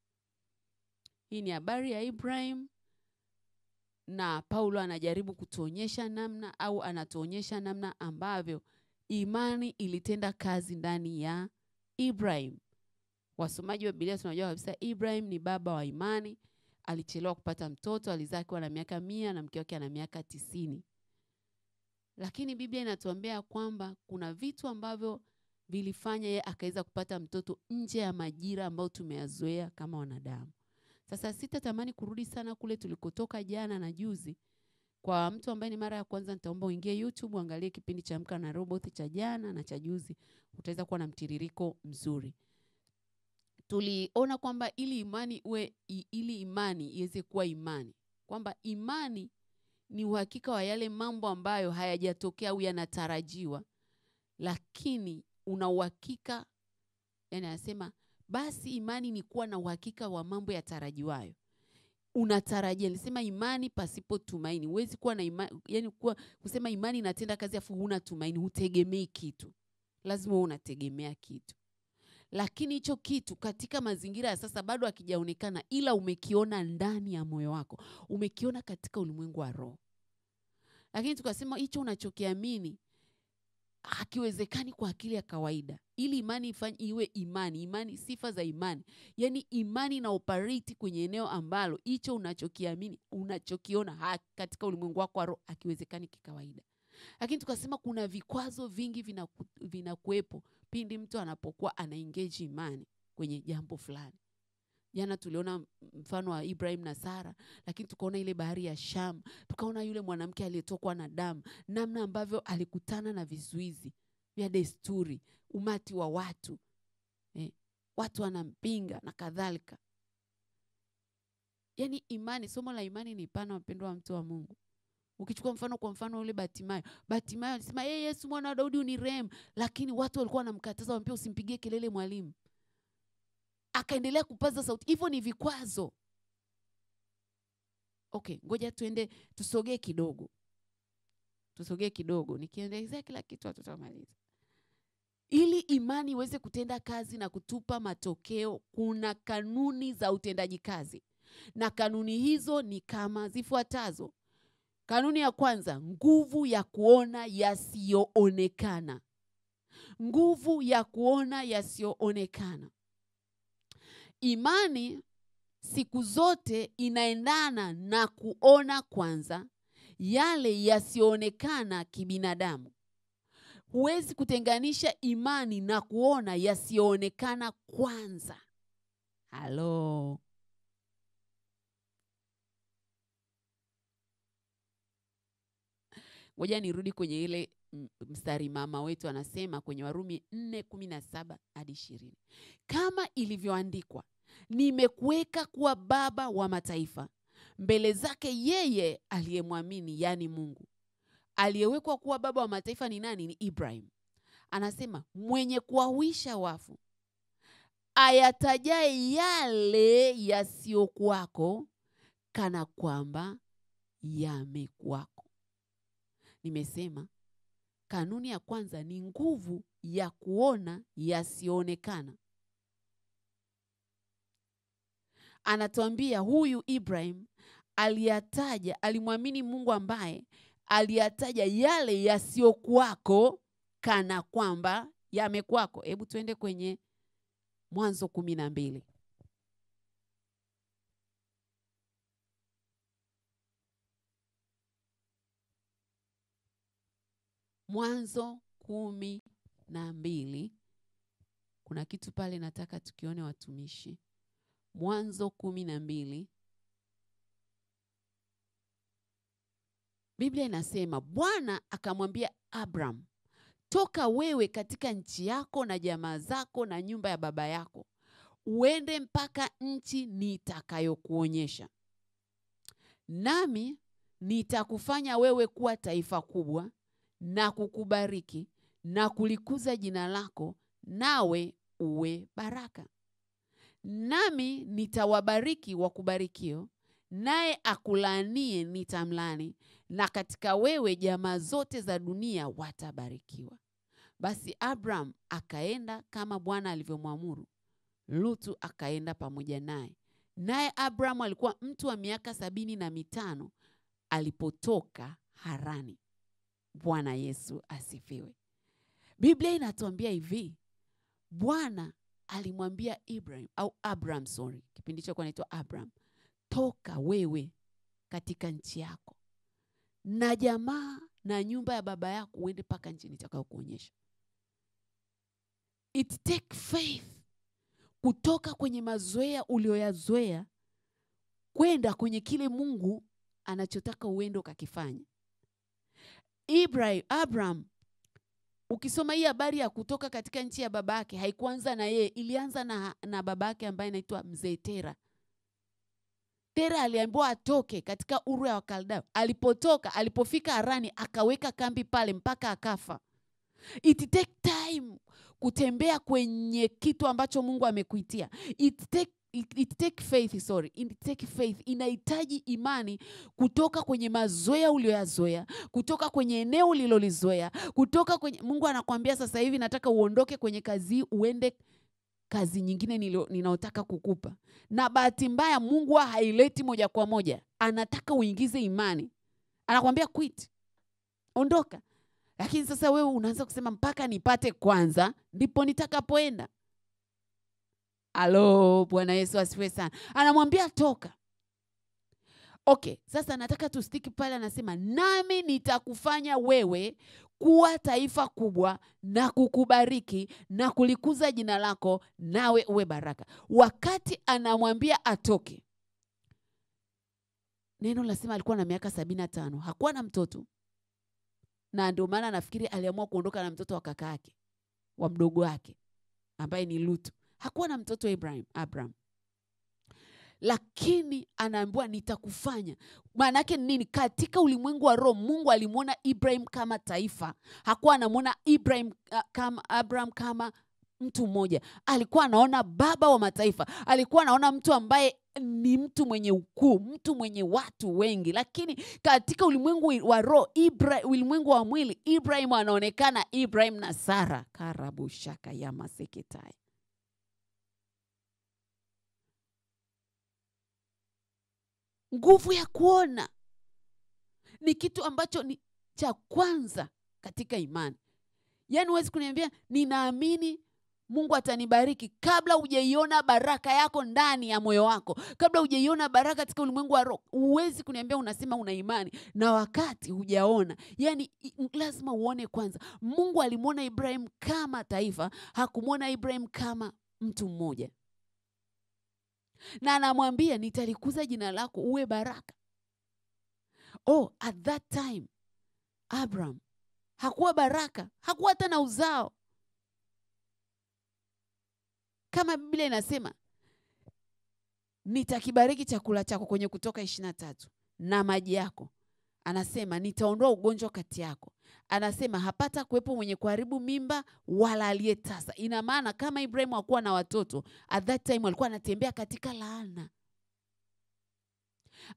Hii ni habari ya Ibrahim, na Paulo anajaribu kutuonyesha namna, au anatuonyesha namna ambavyo imani ilitenda kazi ndani ya Ibrahim. Wasomaji wa Biblia tunajua kabisa Ibrahim ni baba wa imani. Alichelewa kupata mtoto, alizaa akiwa na miaka 100 na mke wake ana miaka 90. Lakini Biblia inatuambia kwamba kuna vitu ambavyo vilifanya yeye akaweza kupata mtoto nje ya majira ambayo tumeyazoea kama wanadamu. Sasa sitatamani kurudi sana kule tulikotoka jana na juzi. Kwa mtu ambaye ni mara ya kwanza, nitaomba uingie YouTube uangalie kipindi cha Amka na Rehoboth cha jana na cha juzi. Utaweza kuwa na mtiririko mzuri. Tuliona kwamba ili imani iweze kuwa imani, kwamba imani ni uhakika wa yale mambo ambayo hayajatokea au yanatarajiwa, lakini una uhakika, yani anasema basi imani ni kuwa na uhakika wa mambo yatarajiwayo. Unatarajia, nisema imani pasipo tumaini. Huwezi kuwa na imani, yani kusema imani inatenda kazi afu huna tumaini, hutegemei kitu. Lazima unategemea kitu. Lakini hicho kitu katika mazingira ya sasa bado hakijaonekana, ila umekiona ndani ya moyo wako. Umekiona katika ulimwengu wa roho. Lakini tukasema hicho unachokiamini hakiwezekani kwa akili ya kawaida. Ili imani iwe imani, sifa za imani. Yani imani na operate kwenye eneo ambalo hicho unachokiamini, unachokiona katika ulimwengu wako wa roho hakiwezekani kikawaida. Lakini tukasema kuna vikwazo vingi vinakuepo pindi mtu anapokuwa anaengage imani kwenye jambo fulani. Jana tuliona mfano wa Ibrahim na Sara, lakini tukaona ile bahari ya Sham, tukaona yule mwanamke aliyetokwa na damu, namna ambavyo alikutana na vizuizi vya desturi, umati wa watu, watu wanampinga na kadhalika. Yani imani, somo la imani ni pana, wapendwa wa mtu wa Mungu. Ukichukua mfano, kwa mfano ule Batimayo alisema, Yesu mwana wa Daudi unirehemu, lakini watu walikuwa wanamkataza, wampia usimpigie kelele mwalimu. Akaendelea kupaza sauti. Hivyo ni vikwazo. Okay, ngoja tuende tusogee kidogo. Nikiendelea kila kitu tutamaliza. Ili imani iweze kutenda kazi na kutupa matokeo, kuna kanuni za utendaji kazi. Na kanuni hizo ni kama zifuatazo. Kanuni ya kwanza, nguvu ya kuona yasiyoonekana. Nguvu ya kuona yasiyoonekana. Imani siku zote inaendana na kuona kwanza, yale yasioonekana kibinadamu. Huwezi kutenganisha imani na kuona yasioonekana kwanza. Halo. Ngoja nirudi kwenye ile mstari mama wetu anasema kwenye Warumi 4:17 hadi 20. Kama ilivyoandikwa, nimekuweka kuwa baba wa mataifa mbele zake yeye aliyemwamini, yani Mungu. Aliyewekwa kuwa baba wa mataifa ni nani? Ni Ibrahim. Anasema mwenye kuwahuisha wafu, ayatajaye yale yasiyokuwako kana kwamba yamekuwako. Nimesema kanuni ya kwanza ni nguvu ya kuona yasioonekana. Anatuambia huyu Ibrahim alimwamini Mungu ambaye aliyataja yale yasiyokuwako kana kwamba yamekuwako. Hebu tuende kwenye Mwanzo 12. Mwanzo 12. Kuna kitu pale nataka tukione watumishi. Mwanzo 12. Biblia inasema Bwana akamwambia Abraham, toka wewe katika nchi yako na jamaa zako na nyumba ya baba yako, uende mpaka nchi nitakayokuonyesha. Nami nitakufanya wewe kuwa taifa kubwa na kukubariki na kulikuza jina lako, nawe uwe baraka. Nami nitawabariki wakubarikio, naye akulaanie nitamlaani, na katika wewe jamaa zote za dunia watabarikiwa. Basi Abraham akaenda kama Bwana alivyomwamuru. Lutu akaenda pamoja naye. Naye Abraham alikuwa mtu wa miaka 75 alipotoka Harani. Bwana Yesu asifiwe. Biblia inatuambia hivi, Bwana alimwambia Abraham, kipindi hicho anaitwa Abraham, toka wewe katika nchi yako na jamaa na nyumba ya baba yako, uende paka nchi nitakayokuonyesha. It take faith kutoka kwenye mazoea ulioyazoea kwenda kwenye kile Mungu anachotaka uende ukakifanye. Abraham, ukisoma hii habari ya kutoka katika nchi ya babake, haikuanza na yeye, ilianza na babake ambaye anaitwa Mzee Tera. Tera aliambiwa atoke katika Uru ya Wakaldao. Alipofika Harani akaweka kambi pale mpaka akafa. It take time kutembea kwenye kitu ambacho Mungu amekuitia. It take faith. Inahitaji imani kutoka kwenye mazoea ulioyazoea, kutoka kwenye eneo ulilolizoea, kutoka kwenye Mungu anakuambia sasa hivi nataka uondoke kwenye kazi uende kazi nyingine ninaotaka kukupa. Na bahati mbaya Mungu haileti moja kwa moja. Anataka uingize imani. Anakuambia quit. Ondoka. Lakini sasa wewe unaanza kusema mpaka nipate kwanza ndipo nitakapoenda. Alo, Bwana Yesu asifiwe sana. Anamwambia toka. Okay, sasa nataka tustiki pale, anasema nami nitakufanya wewe kuwa taifa kubwa na kukubariki na kulikuza jina lako, nawe uwe baraka. Wakati anamwambia atoke, neno lasema alikuwa na miaka 75, hakuwa na mtoto. Na ndio maana nafikiri aliamua kuondoka na mtoto wa kaka yake, wa mdogo wake ambaye ni Lutu. Hakuwa na mtoto Abraham. Lakini anaambiwa nitakufanya. Maana yake nini? Katika ulimwengu wa roho Mungu alimuona Ibrahim kama taifa. Hakuwa anamuona Abraham kama mtu mmoja. Alikuwa anaona baba wa mataifa. Alikuwa anaona mtu ambaye ni mtu mwenye ukuu, mtu mwenye watu wengi. Lakini katika ulimwengu wa roho, ulimwengu wa mwili, Ibrahim anaonekana Ibrahim na Sara. Karabushaka ya maseketai. Nguvu ya kuona ni kitu ambacho ni cha kwanza katika imani. Yaani huwezi kuniambia ninaamini Mungu atanibariki. Kabla hujaiona baraka yako ndani ya moyo wako, kabla hujaiona baraka katika ulimwengu wa roho, huwezi kuniambia unasema una imani na wakati hujaona. Yani lazima uone kwanza. Mungu alimwona Ibrahim kama taifa, hakumwona Ibrahim kama mtu mmoja. Na anamwambia nitalikuza jina lako uwe baraka. At that time Abraham hakuwa baraka, hakuwa hata na uzao. Kama Biblia inasema nitakibariki chakula chako kwenye Kutoka 23 na maji yako. Anasema nitaondoa ugonjwa kati yako. Anasema hapata kuwepo mwenye kuharibu mimba wala aliyetasa. Ina maana kama Ibrahim hakuwa na watoto, at that time alikuwa anatembea katika laana.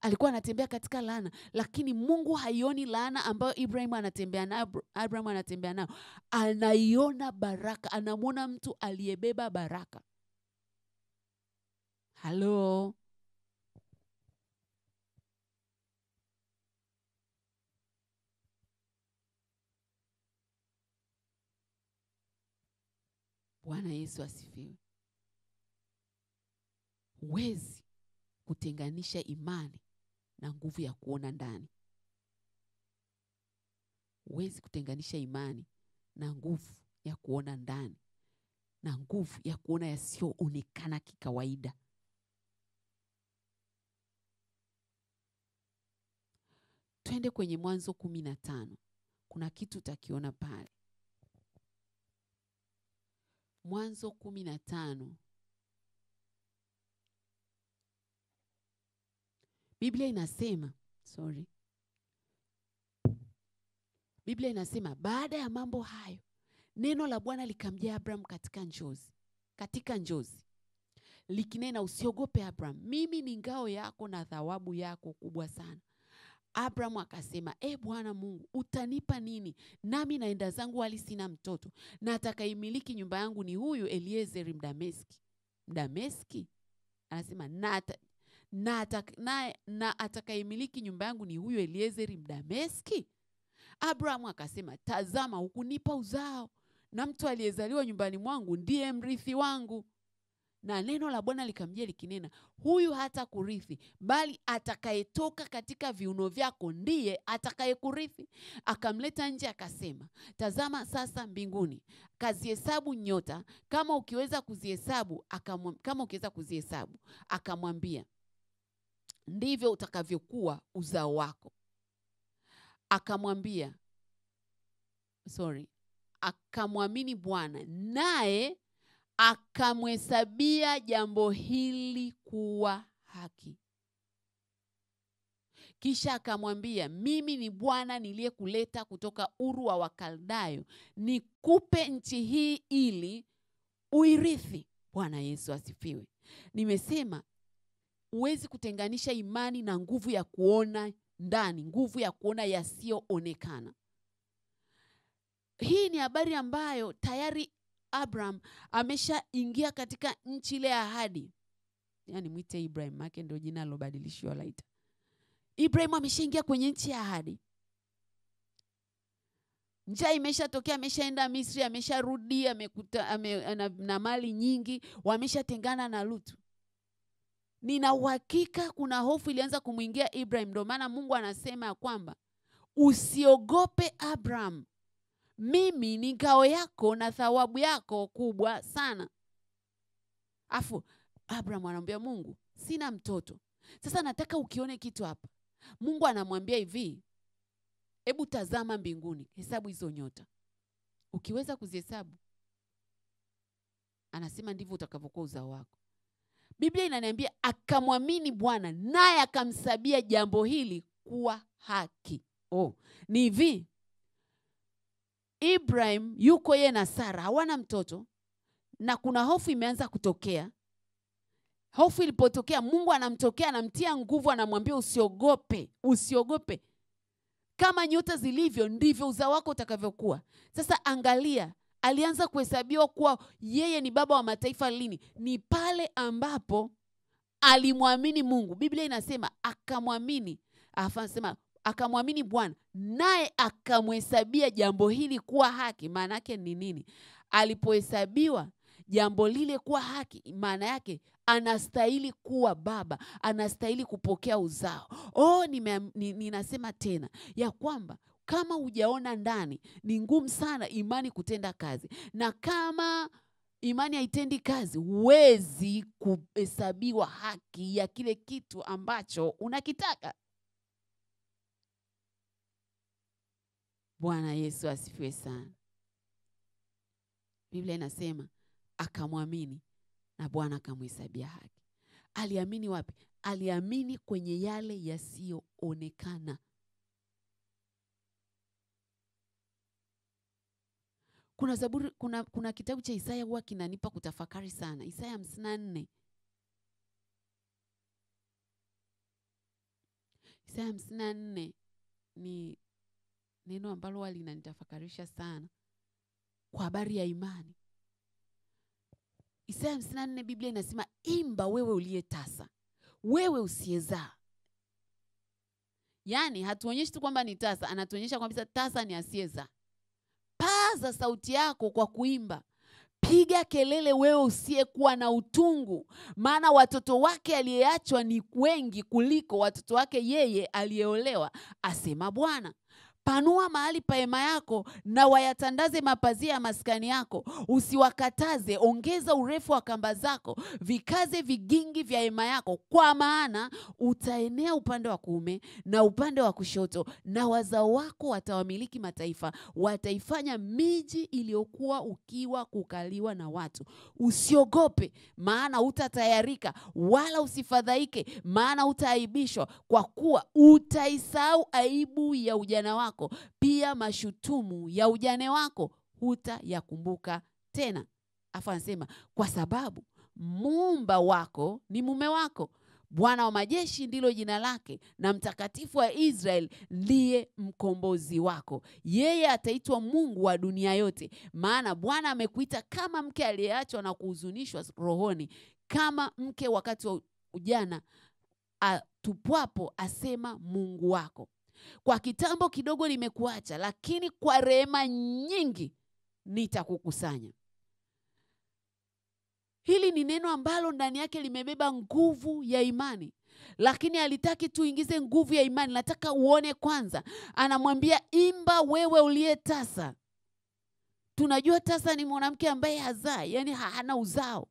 Alikuwa anatembea katika laana, lakini Mungu haioni laana ambayo Abraham anatembea nayo. Anaiona baraka, anamwona mtu aliyebeba baraka. Halo. Bwana Yesu asifiwe. Huwezi kutenganisha imani na nguvu ya kuona ndani. Huwezi kutenganisha imani na nguvu ya kuona ndani, na nguvu ya kuona yasiyoonekana kikawaida. Twende kwenye Mwanzo 15. Kuna kitu utakiona pale. Mwanzo 15. Biblia inasema baada ya mambo hayo neno la Bwana likamjia Abraham katika njozi likinena, usiogope Abraham, mimi ni ngao yako na thawabu yako kubwa sana. Abraham akasema, Bwana Mungu, utanipa nini? Nami naenda zangu hali sina mtoto, na atakayemiliki nyumba yangu ni huyu Eliezeri Mdameski. Anasema na atakayemiliki nyumba yangu ni huyu Eliezeri Mdameski. Abraham akasema, tazama, hukunipa uzao, na mtu aliyezaliwa nyumbani mwangu ndiye mrithi wangu. Na neno la Bwana likamjia likinena, huyu hata kurithi, bali atakayetoka katika viuno vyako ndiye atakayekurithi. Akamleta nje akasema, tazama sasa mbinguni, kazihesabu nyota kama ukiweza kuzihesabu. Akamwambia, ndivyo utakavyokuwa uzao wako. Akamwamini Bwana, naye akamhesabia jambo hili kuwa haki. Kisha akamwambia, mimi ni Bwana niliyekuleta kutoka Uru wa Wakaldayo, nikupe nchi hii ili uirithi. Bwana Yesu asifiwe. Nimesema huwezi kutenganisha imani na nguvu ya kuona ndani, nguvu ya kuona yasiyoonekana. Hii ni habari ambayo tayari Abraham ameshaingia katika nchi ile ya ahadi. Yani mwite Ibrahim, maana ndio jina alobadilishiwa laita. Ibrahim ameshaingia kwenye nchi ya ahadi. Njaa imeshatokea, ameshaenda Misri, amesharudi, amekuta na mali nyingi, wameshatengana na Lutu. Nina uhakika kuna hofu ilianza kumuingia Ibrahim. Ndio maana Mungu anasema kwamba usiogope Abraham, mimi ni ngao yako na thawabu yako kubwa sana. Abraham anamwambia Mungu, sina mtoto. Sasa nataka ukione kitu hapa. Mungu anamwambia hivi, hebu tazama mbinguni, hesabu hizo nyota. Ukiweza kuzihesabu, anasema ndivyo utakavyokuwa uzao wako. Biblia inaniambia akamwamini Bwana, naye akamhesabia jambo hili kuwa haki. Ni hivi, Ibrahim yuko yeye na Sara, hawana mtoto, na kuna hofu imeanza kutokea. Hofu ilipotokea, Mungu anamtokea, anamtia nguvu, anamwambia usiogope. Kama nyota zilivyo ndivyo uzao wako utakavyokuwa. Sasa angalia, alianza kuhesabiwa kuwa yeye ni baba wa mataifa lini? Ni pale ambapo alimwamini Mungu. Biblia inasema akamwamini Bwana, naye akamhesabia jambo hili kuwa haki. Maana yake ni nini? Alipohesabiwa jambo lile kuwa haki, maana yake anastahili kuwa baba, anastahili kupokea uzao. Ninasema tena ya kwamba kama hujaona ndani, ni ngumu sana imani kutenda kazi. Na kama imani haitendi kazi, huwezi kuhesabiwa haki ya kile kitu ambacho unakitaka. Bwana Yesu asifiwe sana. Biblia inasema akamwamini na Bwana akamhesabia haki. Aliamini wapi? Aliamini kwenye yale yasiyoonekana. Kuna Zaburi, kuna kitabu cha Isaya huwa kinanipa kutafakari sana. Isaya 54. Isaya 54 ni neno ambalo huwa linanitafakarisha sana kwa habari ya imani. Isaya 54 Biblia inasema, imba wewe uliyetasa, wewe usiyezaa. Yaani hatuonyeshi tu kwamba ni tasa, anatuonyesha kwamba tasa ni asiyezaa. Paza sauti yako kwa kuimba. Piga kelele wewe usiyekuwa na utungu, maana watoto wake aliyeachwa ni wengi kuliko watoto wake yeye aliyeolewa, asema Bwana. Panua mahali pa hema yako na wayatandaze mapazia ya maskani yako. Usiwakataze, ongeza urefu wa kamba zako, vikaze vigingi vya hema yako, kwa maana utaenea upande wa kuume na upande wa kushoto, na wazao wako watawamiliki mataifa, wataifanya miji iliyokuwa ukiwa kukaliwa na watu. Usiogope, maana utatayarika, wala usifadhaike, maana utaaibishwa, kwa kuwa utaisahau aibu ya ujana wako, pia mashutumu ya ujane wako hutayakumbuka tena. Afa anasema, kwa sababu Muumba wako ni mume wako, Bwana wa majeshi ndilo jina lake, na Mtakatifu wa Israeli ndiye mkombozi wako. Yeye ataitwa Mungu wa dunia yote, maana Bwana amekuita kama mke aliyeachwa na kuhuzunishwa rohoni, kama mke wakati wa ujana atupwapo, asema Mungu wako. Kwa kitambo kidogo nimekuacha, lakini kwa rehema nyingi nitakukusanya. Hili ni neno ambalo ndani yake limebeba nguvu ya imani. Lakini halitaki tuingize nguvu ya imani, nataka uone kwanza. Anamwambia, imba wewe uliyetasa. Tunajua tasa ni mwanamke ambaye hazai, yani hana uzao.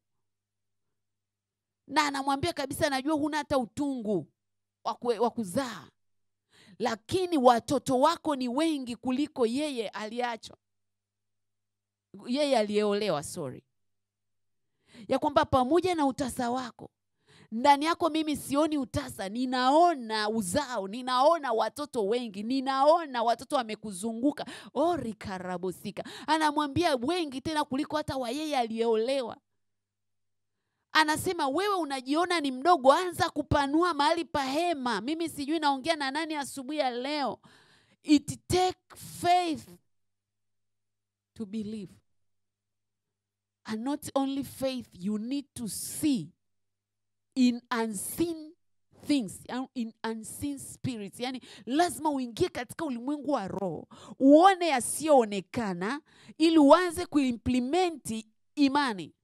Na anamwambia kabisa, najua huna hata utungu wa kuzaa, lakini watoto wako ni wengi kuliko yeye aliachwa, yeye aliyeolewa, ya kwamba pamoja na utasa wako, ndani yako mimi sioni utasa, ninaona uzao, ninaona watoto wengi, ninaona watoto wamekuzunguka. Rikarabosika. Anamwambia wengi tena kuliko hata wa yeye aliyeolewa. Anasema wewe unajiona ni mdogo, anza kupanua mahali pa hema. Mimi sijui naongea na nani asubuhi ya leo. It take faith to believe. And not only faith, you need to see in unseen things, in unseen spirits. Yani lazima uingie katika ulimwengu wa roho, uone yasiyoonekana ili uanze kuimplementi imani.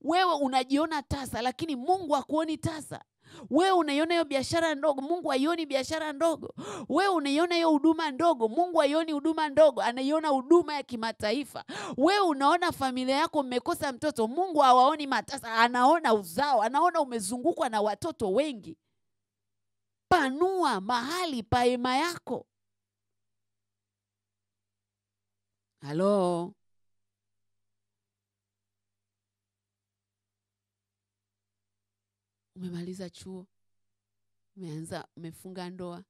Wewe unajiona tasa, lakini Mungu hakuoni tasa. Wewe unaiona hiyo biashara ndogo, Mungu haioni biashara ndogo. Wewe unaiona hiyo huduma ndogo, Mungu haioni huduma ndogo, anaiona huduma ya kimataifa. Wewe unaona familia yako mmekosa mtoto, Mungu hawaoni matasa, anaona uzao, anaona umezungukwa na watoto wengi. Panua mahali pa hema yako. Halo. Umemaliza chuo, umefunga ndoa,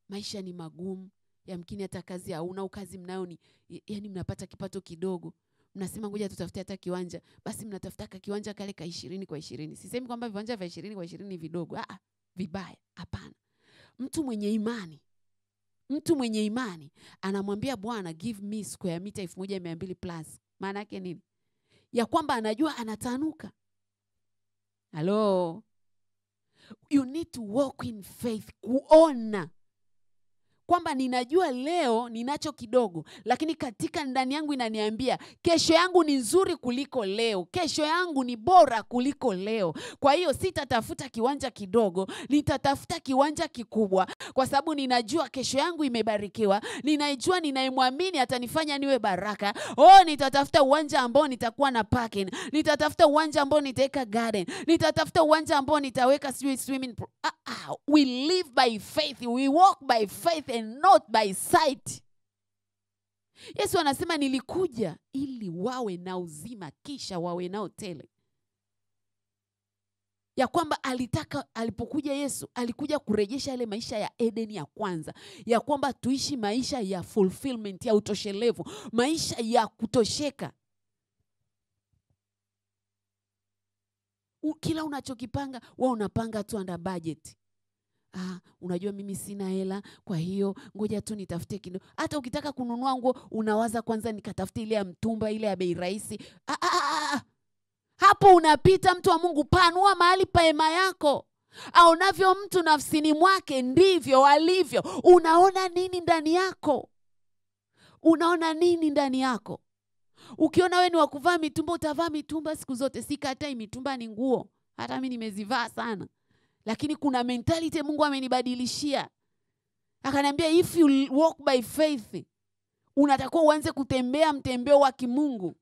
maisha ni magumu, yamkini hata kazi hauna, kazi mnayo ni yani mnapata kipato kidogo. Mnasema ngoja tutafute hata kiwanja, basi mnatafuta kiwanja kale ka 20 kwa 20. Sisemi kwamba viwanja vya 20 kwa 20 ni vidogo, vibaya, hapana. Mtu mwenye imani anamwambia Bwana, give me square meter 1200 plus. Maana yake nini? Ya kwamba anajua anatanuka. Hello. You need to walk in faith, kwamba ninajua leo ninacho kidogo, lakini katika ndani yangu inaniambia kesho yangu ni nzuri kuliko leo, kesho yangu ni bora kuliko leo. Kwa hiyo sitatafuta kiwanja kidogo, nitatafuta kiwanja kikubwa, kwa sababu ninajua kesho yangu imebarikiwa, ninajua ninayemwamini atanifanya niwe baraka. Nitatafuta uwanja ambao nitakuwa na parking, nitatafuta uwanja ambao nitaweka garden, nitatafuta uwanja ambao nitaweka swimming pool. We live by faith, we walk by faith and not by sight. Yesu anasema nilikuja ili wawe na uzima kisha wawe nao tele. Ya kwamba alipokuja Yesu alikuja kurejesha ile maisha ya Eden ya kwanza, ya kwamba tuishi maisha ya fulfillment, ya utoshelevu, maisha ya kutosheka. Kila unachokipanga wewe unapanga tu under budget. Unajua mimi sina hela, kwa hiyo ngoja tu nitafute kidogo. Hata ukitaka kununua nguo unawaza kwanza nikatafute ile ya mtumba, ile ya bei rahisi. Hapo unapita, mtu wa Mungu. Panua mahali pa hema yako. Aonavyo mtu nafsini mwake ndivyo alivyo. Unaona nini ndani yako? Unaona nini ndani yako? Ukiona wewe ni wa kuvaa mitumba, utavaa mitumba siku zote. Sikatai, mitumba ni nguo, hata mimi nimezivaa sana. Lakini kuna mentality Mungu amenibadilishia. Akaniambia if you walk by faith, unatakiwa uanze kutembea mtembeo wa kimungu.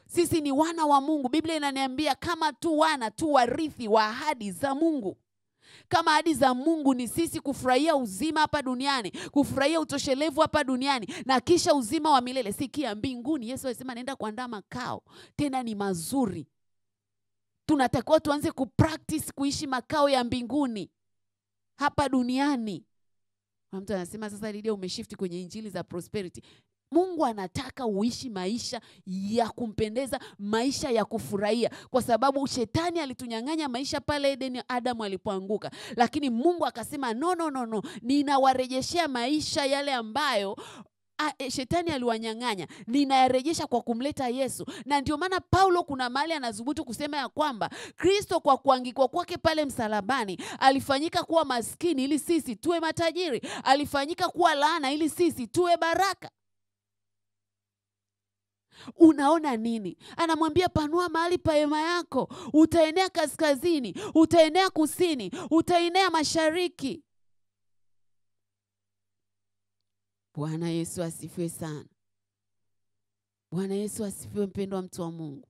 Sisi ni wana wa Mungu. Biblia inaniambia kama tu wana tu warithi wa ahadi za Mungu. Kama ahadi za Mungu ni sisi kufurahia uzima hapa duniani, kufurahia utoshelevu hapa duniani, na kisha uzima wa milele sikia mbinguni. Yesu alisema naenda kuandaa makao, tena ni mazuri. Tunatakiwa tuanze kupractice kuishi makao ya mbinguni hapa duniani. Mtu anasema sasa Lydia umeshift kwenye injili za prosperity. Mungu anataka uishi maisha ya kumpendeza, maisha ya kufurahia, kwa sababu shetani alitunyang'anya maisha pale Eden Adamu alipoanguka. Lakini Mungu akasema no, ninawarejeshea maisha yale ambayo shetani aliwanyang'anya, ninayarejesha kwa kumleta Yesu. Na ndio maana Paulo kuna mahali anadhubutu kusema ya kwamba Kristo kwa kuangikwa kwake pale msalabani alifanyika kuwa maskini ili sisi tuwe matajiri, alifanyika kuwa laana ili sisi tuwe baraka. Unaona nini? Anamwambia panua mahali pa hema yako, utaenea kaskazini, utaenea kusini, utaenea mashariki. Bwana Yesu asifiwe sana. Bwana Yesu asifiwe, mpendwa mtu wa Mungu.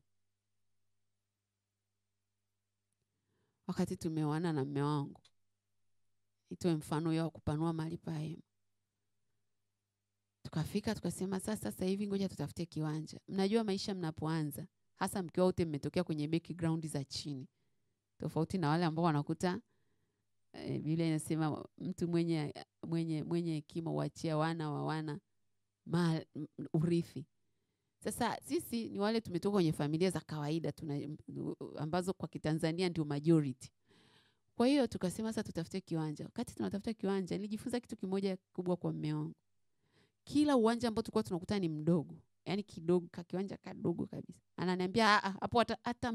Wakati tumeoana na mume wangu, itoe mfano ya kupanua mahali pa hema. Tukafika tukasema sasa hivi ngoja tutafute kiwanja. Mnajua maisha mnapoanza, hasa mkiwa wote mmetokea kwenye background za chini, tofauti na wale ambao wanakuta Biblia inasema mtu mwenye hekima huachia wana wa wana urithi. Sasa sisi ni wale tumetoka kwenye familia za kawaida ambazo kwa Kitanzania ndio majority. Kwa hiyo tukasema sasa tutafute kiwanja. Wakati tunatafuta kiwanja nilijifunza kitu kimoja kubwa kwa mume wangu. Kila uwanja ambao tulikuwa tunakuta ni mdogo, yani kidogo, kiwanja kadogo kabisa, ananiambia hapo hata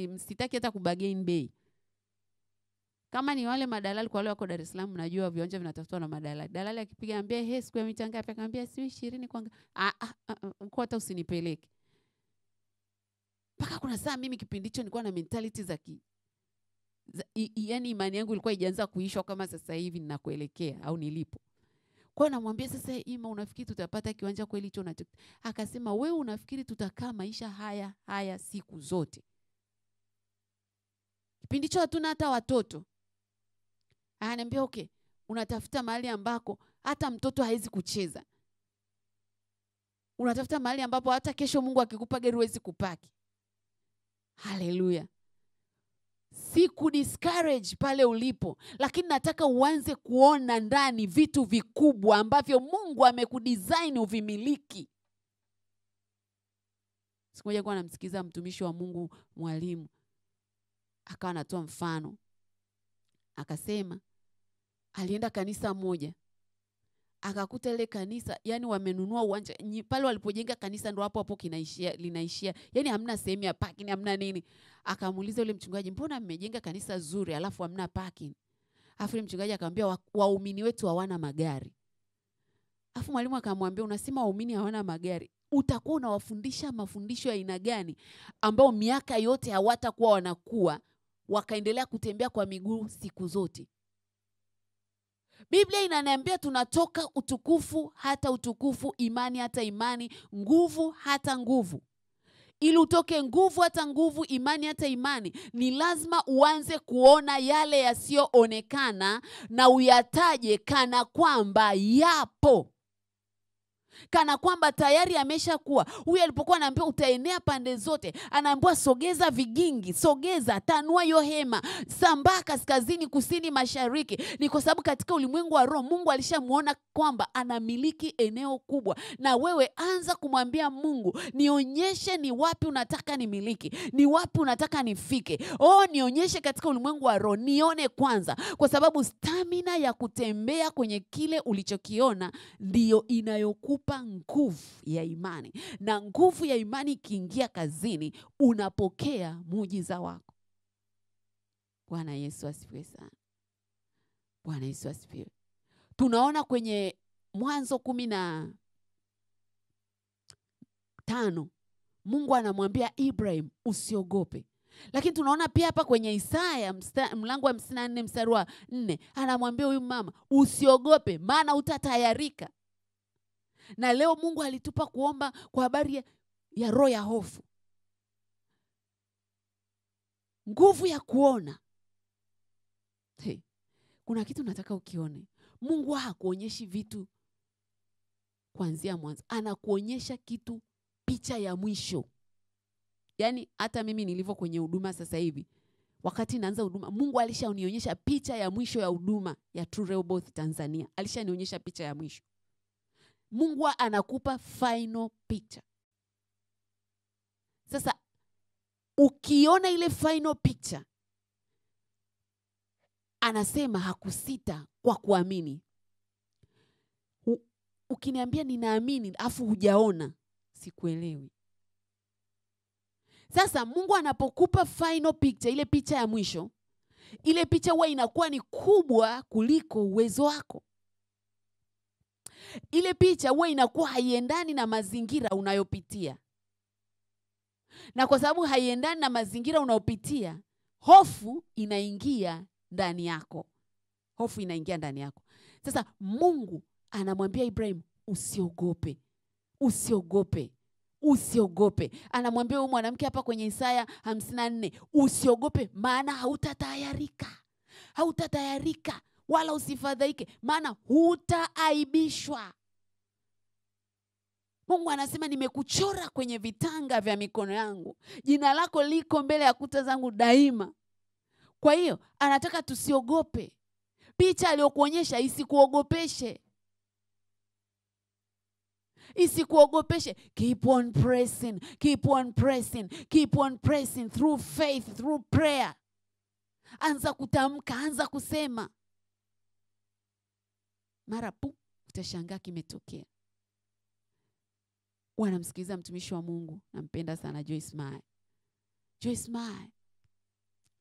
msitaki hata kubagain bei. Kama ni wale madalali, kwa wale wako Dar es Salaam najua viwanja vinatafutwa na madalali. Dalali akipiga anambia square mita ngapi? Akamwambia si 20 kwanga. Kwa hata usinipeleke. Paka kuna saa mimi kipindi hicho nilikuwa na mentality yani imani yangu ilikuwa haijaanza kuishwa kama sasa hivi ninakuelekea au nilipo. Kwa namwambia sasa Ima, unafikiri tutapata kiwanja kweli hicho unachotaka? Akasema wewe unafikiri tutakaa maisha haya siku zote? Kipindi hicho hatuna hata watoto. Ananiambia okay, unatafuta mahali ambako hata mtoto hawezi kucheza. Unatafuta mahali ambapo hata kesho Mungu akikupa gari huwezi kupaki. Haleluya. Si kudiscourage pale ulipo, lakini nataka uanze kuona ndani vitu vikubwa ambavyo Mungu amekudesign uvimiliki. Siku moja kwa namsikiza mtumishi wa Mungu mwalimu, akawa anatoa mfano. Akasema alienda kanisa moja, akakuta ile kanisa yani wamenunua uwanja pale walipojenga kanisa ndo hapo linaishia. Yani hamna sehemu ya parking, hamna nini. Akamuuliza yule mchungaji, mbona mmejenga kanisa zuri alafu hamna parking? Afu mchungaji akamwambia waumini wetu hawana magari. Afu mwalimu akamwambia unasema waumini hawana magari, utakuwa unawafundisha mafundisho ya aina gani ambao miaka yote hawatakuwa wanakuwa wakaendelea kutembea kwa miguu siku zote? Biblia inaniambia tunatoka utukufu hata utukufu, imani hata imani, nguvu hata nguvu. Ili utoke nguvu hata nguvu, imani hata imani, ni lazima uanze kuona yale yasiyoonekana na uyataje kana kwamba yapo. Kana kwamba tayari ameshakuwa. Huyu alipokuwa anaambiwa utaenea pande zote, anaambiwa sogeza vigingi, sogeza, tanua hiyo hema, sambaa kaskazini, kusini, mashariki. Ni kwa sababu katika ulimwengu wa roho Mungu alishamuona kwamba anamiliki eneo kubwa. Na wewe anza kumwambia Mungu, nionyeshe ni wapi unataka nimiliki, ni wapi unataka nifike. Nionyeshe katika ulimwengu wa roho, nione kwanza. Kwa sababu stamina ya kutembea kwenye kile ulichokiona ndiyo inayokupa nguvu ya imani. Na nguvu ya imani ikiingia kazini, unapokea muujiza wako. Bwana Yesu asifiwe sana. Bwana Yesu asifiwe. Tunaona kwenye Mwanzo 15 Mungu anamwambia Ibrahim usiogope. Lakini tunaona pia hapa kwenye Isaya mlango wa 54 mstari wa 4 anamwambia huyu mama usiogope maana utatayarika. Na leo Mungu alitupa kuomba kwa habari ya roho ya hofu. Nguvu ya kuona. Kuna kitu nataka ukione. Mungu hakuonyeshi vitu kuanzia mwanzo. Anakuonyesha kitu, picha ya mwisho. Yaani hata mimi nilivyo kwenye huduma sasa hivi, wakati naanza huduma, Mungu alishanionyesha picha ya mwisho ya huduma ya True Rehoboth Tanzania. Alishanionyesha picha ya mwisho. Mungu anakupa final picture. Sasa ukiona ile final picture, anasema hakusita kwa kuamini. Ukiniambia ninaamini afu hujaona, sikuelewi. Sasa Mungu anapokupa final picture, ile picha ya mwisho, ile picha huwa inakuwa ni kubwa kuliko uwezo wako. Ile picha huwa inakuwa haiendani na mazingira unayopitia. Na kwa sababu haiendani na mazingira unayopitia, hofu inaingia ndani yako. Hofu inaingia ndani yako. Sasa Mungu anamwambia Ibrahim usiogope. Usiogope. Usiogope. Anamwambia huyu mwanamke hapa kwenye Isaya 54, usiogope maana hautatayarika. Hautatayarika. Wala usifadhaike maana hutaaibishwa. Mungu anasema nimekuchora kwenye vitanga vya mikono yangu. Jina lako liko mbele ya kuta zangu daima. Kwa hiyo anataka tusiogope. Picha aliyokuonyesha isikuogopeshe. Isikuogopeshe. Keep on pressing. Keep on pressing. Keep on pressing through faith, through prayer. Anza kutamka, anza kusema. Mara utashangaa kimetokea. Wanamsikiliza mtumishi wa Mungu, nampenda sana Joyce Meyer. Joyce Meyer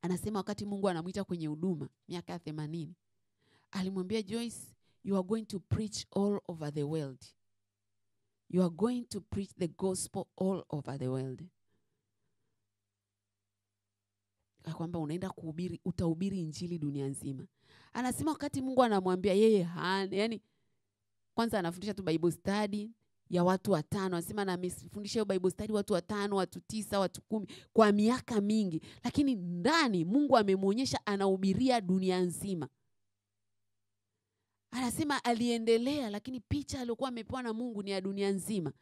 anasema wakati Mungu anamuita kwenye huduma miaka ya 80, alimwambia Joyce, you are going to preach all over the world. You are going to preach the gospel all over the world. Kwamba unaenda kuhubiri, utahubiri injili dunia nzima. Anasema wakati Mungu anamwambia yeye yani kwanza anafundisha tu Bible study ya watu 5. Anasema na amefundisha hiyo Bible study watu 5, watu 9, watu 10 kwa miaka mingi. Lakini ndani Mungu amemuonyesha anahubiria dunia nzima. Anasema aliendelea lakini picha aliyokuwa amepewa na Mungu ni ya dunia nzima.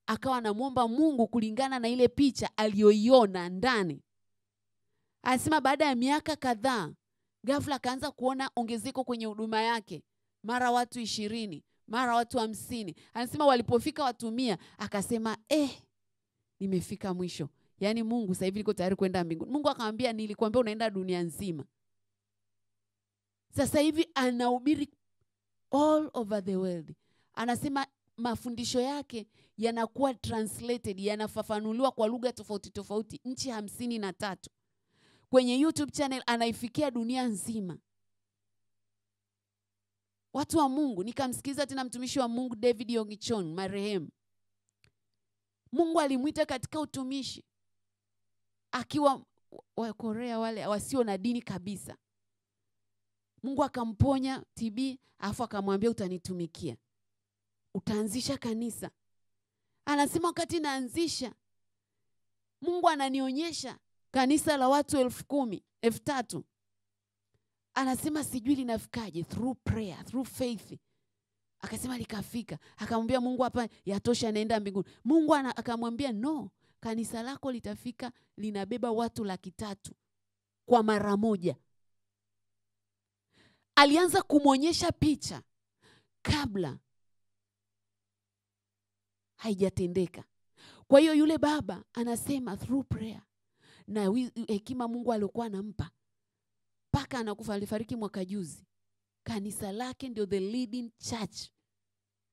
Akawa anamuomba Mungu kulingana na ile picha aliyoiona ndani. Anasema baada ya miaka kadhaa, ghafla akaanza kuona ongezeko kwenye huduma yake. Mara watu 20, mara watu 50. Anasema walipofika watu 100, akasema nimefika mwisho. Yaani Mungu sasa hivi niko tayari kwenda mbinguni. Mungu akamwambia nilikwambia unaenda dunia nzima. Sasa hivi anahubiri all over the world. Anasema mafundisho yake yanakuwa translated, yanafafanuliwa kwa lugha tofauti tofauti, nchi 53. Kwenye YouTube channel anaifikia dunia nzima. Watu wa Mungu, nikamsikiza tena mtumishi wa Mungu David Yongichon marehemu. Mungu alimuita katika utumishi akiwa wa Korea wale wasio na dini kabisa. Mungu akamponya TB, afu akamwambia utanitumikia, utaanzisha kanisa. Anasema wakati naanzisha, Mungu ananionyesha kanisa la watu 10,000, 3,000. Anasema sijui linafikaje, through prayer, through faith. Akasema likafika. Akamwambia Mungu, hapa yatosha, naenda mbinguni. Mungu akamwambia no, kanisa lako litafika, linabeba watu 300,000 kwa mara moja. Alianza kumonyesha picha kabla haijatendeka. Kwa hiyo yule baba anasema through prayer na hekima Mungu alikuwa anampa, paka anakufa, alifariki mwaka juzi, kanisa lake ndio the leading church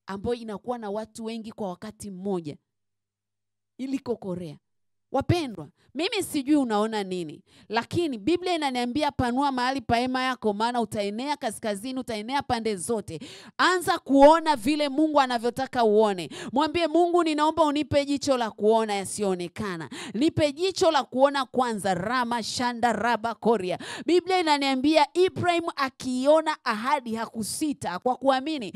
ambayo inakuwa na watu wengi kwa wakati mmoja iliko Korea. Wapendwa, mimi sijui unaona nini, lakini Biblia inaniambia panua mahali pa hema yako, maana utaenea kaskazini, utaenea pande zote. Anza kuona vile Mungu anavyotaka uone. Mwambie Mungu, ninaomba unipe jicho la kuona yasionekana. Nipe jicho la kuona kwanza. Rama shanda raba korea. Biblia inaniambia Ibrahim akiona ahadi hakusita kwa kuamini.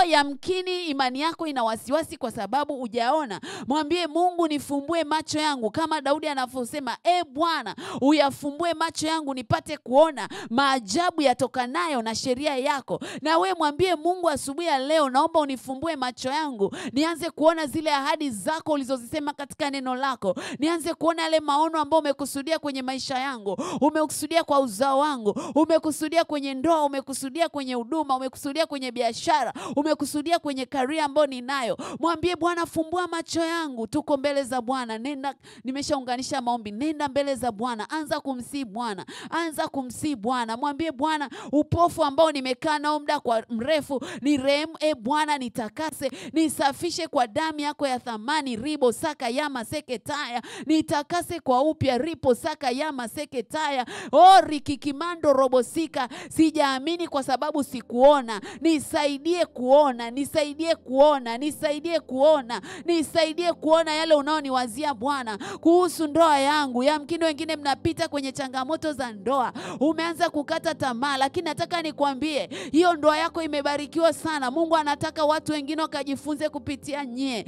Yamkini imani yako ina wasiwasi kwa sababu hujaona. Mwambie Mungu, nifumbue macho yangu kama Daudi anavyosema, Bwana, uyafumbue macho yangu nipate kuona maajabu yatokanayo na sheria yako. Na we mwambie Mungu, asubuhi ya leo naomba unifumbue macho yangu, nianze kuona zile ahadi zako ulizozisema katika neno lako. Nianze kuona yale maono ambayo umekusudia kwenye maisha yangu, umekusudia kwa uzao wangu, umekusudia kwenye ndoa, umekusudia kwenye huduma, umekusudia kwenye biashara, umekusudia kwenye career ambayo ninayo. Mwambie Bwana, fumbua macho yangu. Tuko mbele za Bwana. Nenda, nimeshaunganisha maombi. Nenda mbele za Bwana. Anza kumsihi Bwana. Anza kumsihi Bwana. Mwambie Bwana, upofu ambao nimekaa nao muda kwa mrefu ni rehemu. Bwana, nitakase, nisafishe kwa damu yako ya thamani. Ribo saka yama seketaya. Nitakase kwa upya. Ripo saka yama seketaya. Rikikimando robosika. Sijaamini kwa sababu sikuona. Nisaidie kuona. Nisaidie kuona. Nisaidie kuona. Nisaidie kuona yale unaoniwazia Bwana kuhusu ndoa yangu. Yamkini wengine mnapita kwenye changamoto za ndoa, umeanza kukata tamaa, lakini nataka nikwambie hiyo ndoa yako imebarikiwa sana. Mungu anataka watu wengine wakajifunze kupitia nyie.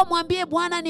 Mwambie Bwana,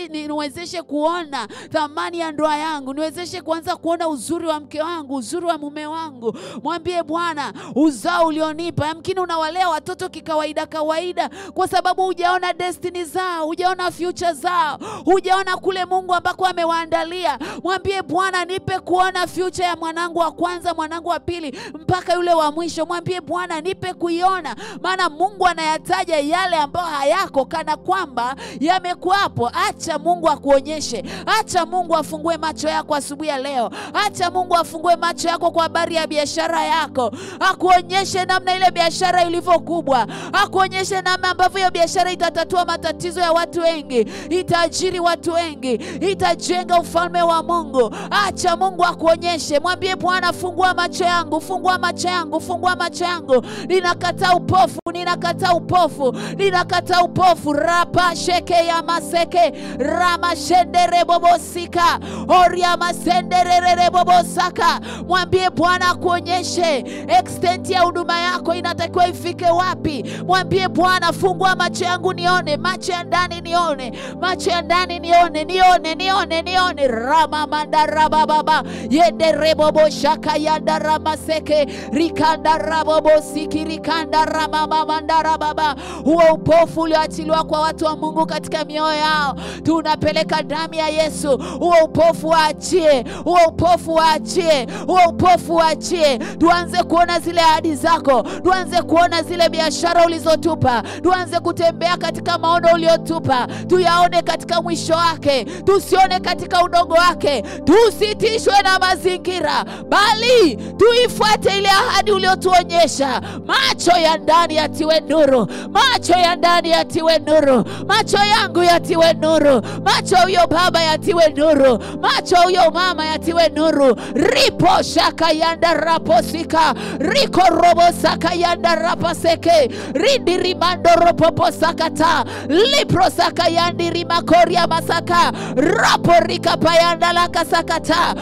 niwezeshe kuona thamani ya ndoa yangu, niwezeshe kuanza kuona uzuri wa mke wangu, uzuri wa mume wangu. Mwambie Bwana, uzao ulionipa, yamkini unawalea watoto kikawaida kawaida kwa sababu hujaona destiny zao, hujaona future zao, hujaona kule Mungu ambako amewaandalia. Mwambie Bwana, nipe kuona future ya mwanangu wa kwanza, mwanangu wa pili, mpaka yule wa mwisho. Mwambie Bwana, nipe kuiona, maana Mungu anayataja yale ambayo hayako kana kwamba yamekuapo. Acha Mungu akuonyeshe. Acha Mungu afungue macho yako asubuhi ya leo. Acha Mungu afungue macho yako kwa habari ya biashara yako. Akuonyeshe namna ile biashara ilivyo kubwa. Akuonyeshe namna ambavyo hiyo biashara itatatua matatizo ya watu wengi, itaajiri watu wengi, itajenga ufalme wa Mungu. Acha Mungu akuonyeshe. Mwambie Bwana, fungua macho yangu, fungua macho yangu, fungua macho yangu. Ninakataa upofu, ninakataa upofu, ninakataa upofu. Rapa sheke ya maseke, rama shendere bobosika, oria masendere bobosaka. Mwambie Bwana akuonyeshe extent ya huduma yako inatakiwa ifike wapi. Mwambie Bwana, fungua macho yangu nione, macho ya ndani nione, macho ya ndani nione, nione. Rama mandara baba yende rebobo shaka yanda rama seke rikanda rabobo siki rikanda rama mandara baba. Huo upofu ulioachiliwa kwa watu wa Mungu katika mioyo yao, tunapeleka damu ya Yesu. Huo upofu waachie, huo upofu waachie, huo upofu waachie. Tuanze kuona zile ahadi zako, tuanze kuona zile biashara ulizotupa, tuanze kutembea katika maono uliotupa, tuyaone katika mwisho wake. tusione katika udogo wake, tusitishwe na mazingira, bali tuifuate ile ahadi uliotuonyesha. Macho ya ndani yatiwe nuru, macho ya ndani yatiwe nuru, macho yangu yatiwe nuru, macho huyo baba yatiwe nuru, macho huyo mama yatiwe nuru. Ripo shaka yanda raposika, riko robo saka yanda rapaseke, rindi rimando ropopo sakata, lipro saka yandi rimakoria masaka, rapo rika payanda laka sakata,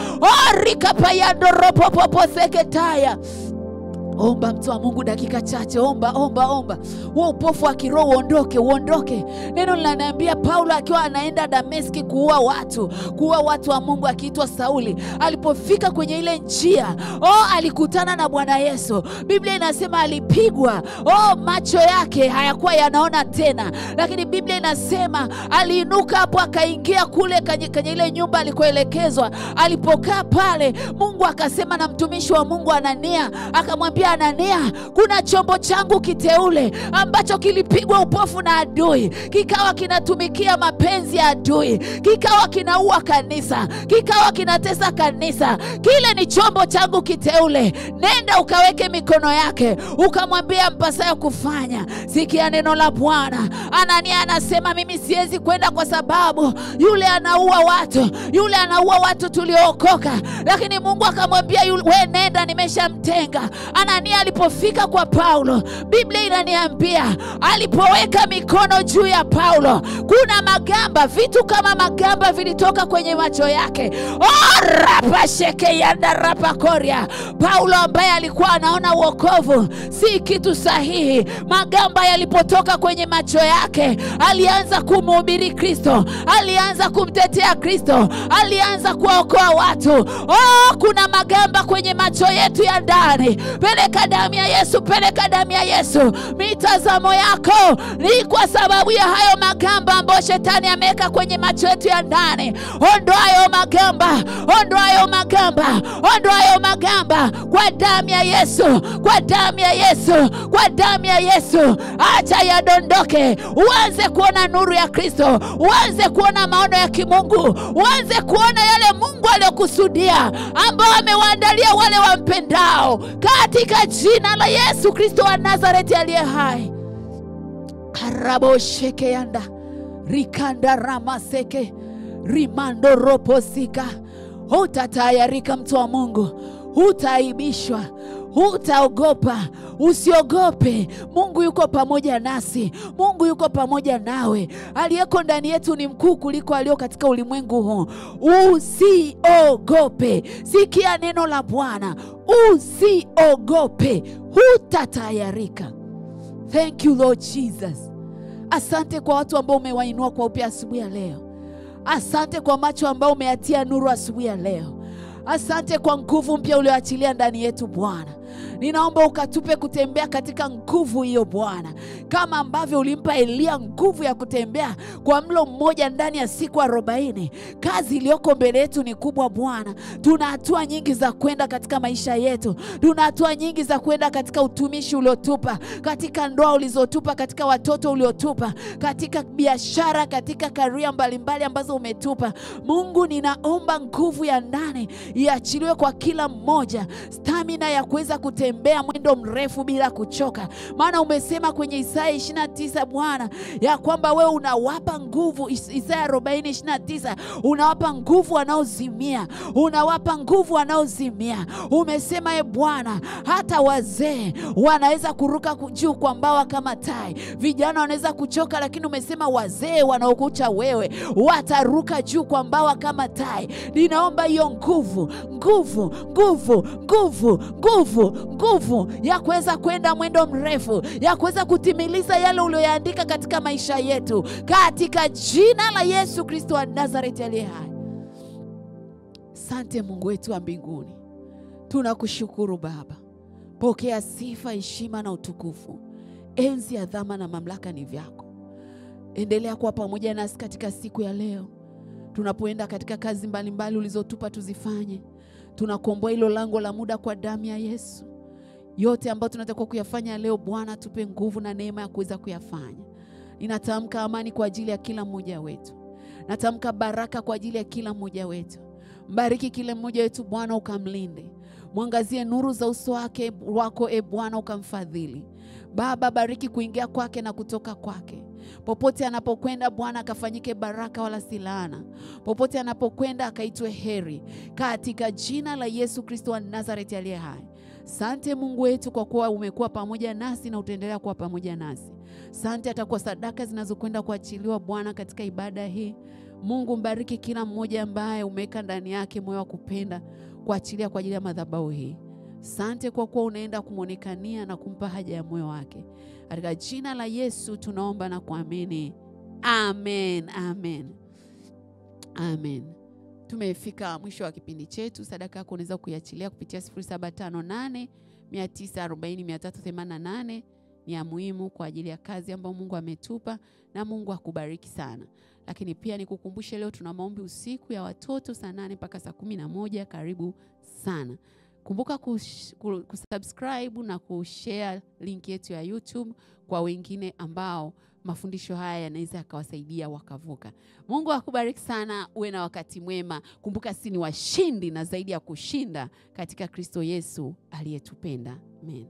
rika payando ropopo seketaya. Omba mtu wa Mungu dakika chache, omba. Huo upofu wa kiroho uondoke. Neno linaniambia Paulo akiwa anaenda Dameski kuua watu wa Mungu akiitwa Sauli, alipofika kwenye ile njia, alikutana na Bwana Yesu. Biblia inasema alipigwa, macho yake hayakuwa yanaona tena, lakini Biblia inasema aliinuka hapo akaingia kule kwenye ile nyumba alikoelekezwa. Alipokaa pale, Mungu akasema na mtumishi wa Mungu Anania, akamwambia Anania, kuna chombo changu kiteule ambacho kilipigwa upofu na adui, kikawa kinatumikia mapenzi ya adui, kikawa kinaua kanisa, kikawa kinatesa kanisa. Kile ni chombo changu kiteule, nenda ukaweke mikono yake, ukamwambia mpasayo kufanya. Sikia neno la Bwana. Anania anasema mimi siwezi kwenda kwa sababu yule anaua watu tuliookoka. Lakini Mungu akamwambia we nenda, nimeshamtenga. Anania alipofika kwa Paulo, Biblia inaniambia alipoweka mikono juu ya Paulo, kuna magamba, vitu kama magamba vilitoka kwenye macho yake. Rapasheke yanda rapakoria. Paulo ambaye alikuwa anaona wokovu si kitu sahihi, magamba yalipotoka kwenye macho yake, alianza kumhubiri Kristo, alianza kumtetea Kristo, alianza kuokoa watu. Kuna magamba kwenye macho yetu ya ndani. Peleka damu ya Yesu, peleka damu ya Yesu. Mitazamo yako ni kwa sababu ya hayo magamba ambayo shetani ameweka kwenye macho yetu ya ndani. Ondoa hayo magamba, ondoa hayo magamba, ondoa hayo magamba kwa damu ya Yesu, kwa damu ya Yesu, kwa damu ya Yesu. Acha yadondoke, uanze kuona nuru ya Kristo, uanze kuona maono ya kimungu, uanze kuona yale Mungu aliyokusudia, ambao amewaandalia wale wampendao, katika jina la Yesu Kristo wa Nazareti aliye hai. Karabo sheke yanda rikanda ramaseke rimando roposika. Utatayarika mtu wa Mungu, hutaibishwa, hutaogopa. Usiogope, Mungu yuko pamoja nasi, Mungu yuko pamoja nawe. Aliyeko ndani yetu ni mkuu kuliko alio katika ulimwengu huu. Usiogope, sikia neno la Bwana, usiogope, hutatayarika. Thank you Lord Jesus. Asante kwa watu ambao umewainua kwa upya asubuhi ya leo. Asante kwa macho ambao umeatia nuru asubuhi ya leo. Asante kwa nguvu mpya ulioachilia ndani yetu Bwana. Ninaomba ukatupe kutembea katika nguvu hiyo Bwana, kama ambavyo ulimpa Elia nguvu ya kutembea kwa mlo mmoja ndani ya siku 40. Kazi iliyoko mbele yetu ni kubwa Bwana. Tuna hatua nyingi za kwenda katika maisha yetu. Tuna hatua nyingi za kwenda katika utumishi uliotupa, katika ndoa ulizotupa, katika watoto uliotupa, katika biashara, katika karia mbalimbali ambazo umetupa. Mungu, ninaomba nguvu ya ndani iachiliwe kwa kila mmoja, stamina ya kuweza kutembea mwendo mrefu bila kuchoka. Maana umesema kwenye Isaya 29 Bwana, ya kwamba wewe unawapa nguvu. Isaya 40:29, unawapa nguvu wanaozimia, unawapa nguvu wanaozimia. Umesema Bwana, hata wazee wanaweza kuruka juu kwa mbawa kama tai. Vijana wanaweza kuchoka, lakini umesema wazee wanaokucha wewe wataruka juu kwa mbawa kama tai. Ninaomba hiyo nguvu ya kuweza kwenda mwendo mrefu, ya kuweza kutimiliza yale uliyoandika katika maisha yetu, katika jina la Yesu Kristo wa Nazareti aliye hai. Asante Mungu wetu wa mbinguni, tunakushukuru Baba. Pokea sifa, heshima na utukufu. Enzi, adhama na mamlaka ni vyako. Endelea kuwa pamoja nasi katika siku ya leo, tunapoenda katika kazi mbalimbali ulizotupa tuzifanye. Tunakomboa hilo lango la muda kwa damu ya Yesu. Yote ambayo tunatakiwa kuyafanya leo Bwana, tupe nguvu na neema ya kuweza kuyafanya. Ninatamka amani kwa ajili ya kila mmoja wetu. Natamka baraka kwa ajili ya kila mmoja wetu. Mbariki kila mmoja wetu Bwana, ukamlinde. Mwangazie nuru za uso wako Bwana, ukamfadhili. Baba, bariki kuingia kwake na kutoka kwake. Popote anapokwenda Bwana, akafanyike baraka wala si laana. Popote anapokwenda akaitwe heri, katika jina la Yesu Kristo wa Nazareti aliye hai. Sante Mungu wetu kwa kuwa umekuwa pamoja nasi na utaendelea kuwa pamoja nasi. Sante hata kwa sadaka zinazokwenda kuachiliwa Bwana katika ibada hii. Mungu, mbariki kila mmoja ambaye umeweka ndani yake moyo wa kupenda kuachilia kwa ajili ya madhabahu hii. Sante kwa kuwa unaenda kumwonekania na kumpa haja ya moyo wake. Katika jina la Yesu tunaomba na kuamini. Amen, amen, amen. Tumefika mwisho wa kipindi chetu. Sadaka yako unaweza kuiachilia kupitia 0758 940 388. Ni ya muhimu kwa ajili ya kazi ambayo Mungu ametupa, na Mungu akubariki sana. Lakini pia nikukumbushe, leo tuna maombi usiku ya watoto saa 8 mpaka saa 11. Karibu sana. Kumbuka kusubscribe na kushare link yetu ya YouTube kwa wengine ambao mafundisho haya yanaweza yakawasaidia wakavuka. Mungu akubariki sana, uwe na wakati mwema. Kumbuka sisi ni washindi na zaidi ya kushinda katika Kristo Yesu aliyetupenda. Amen.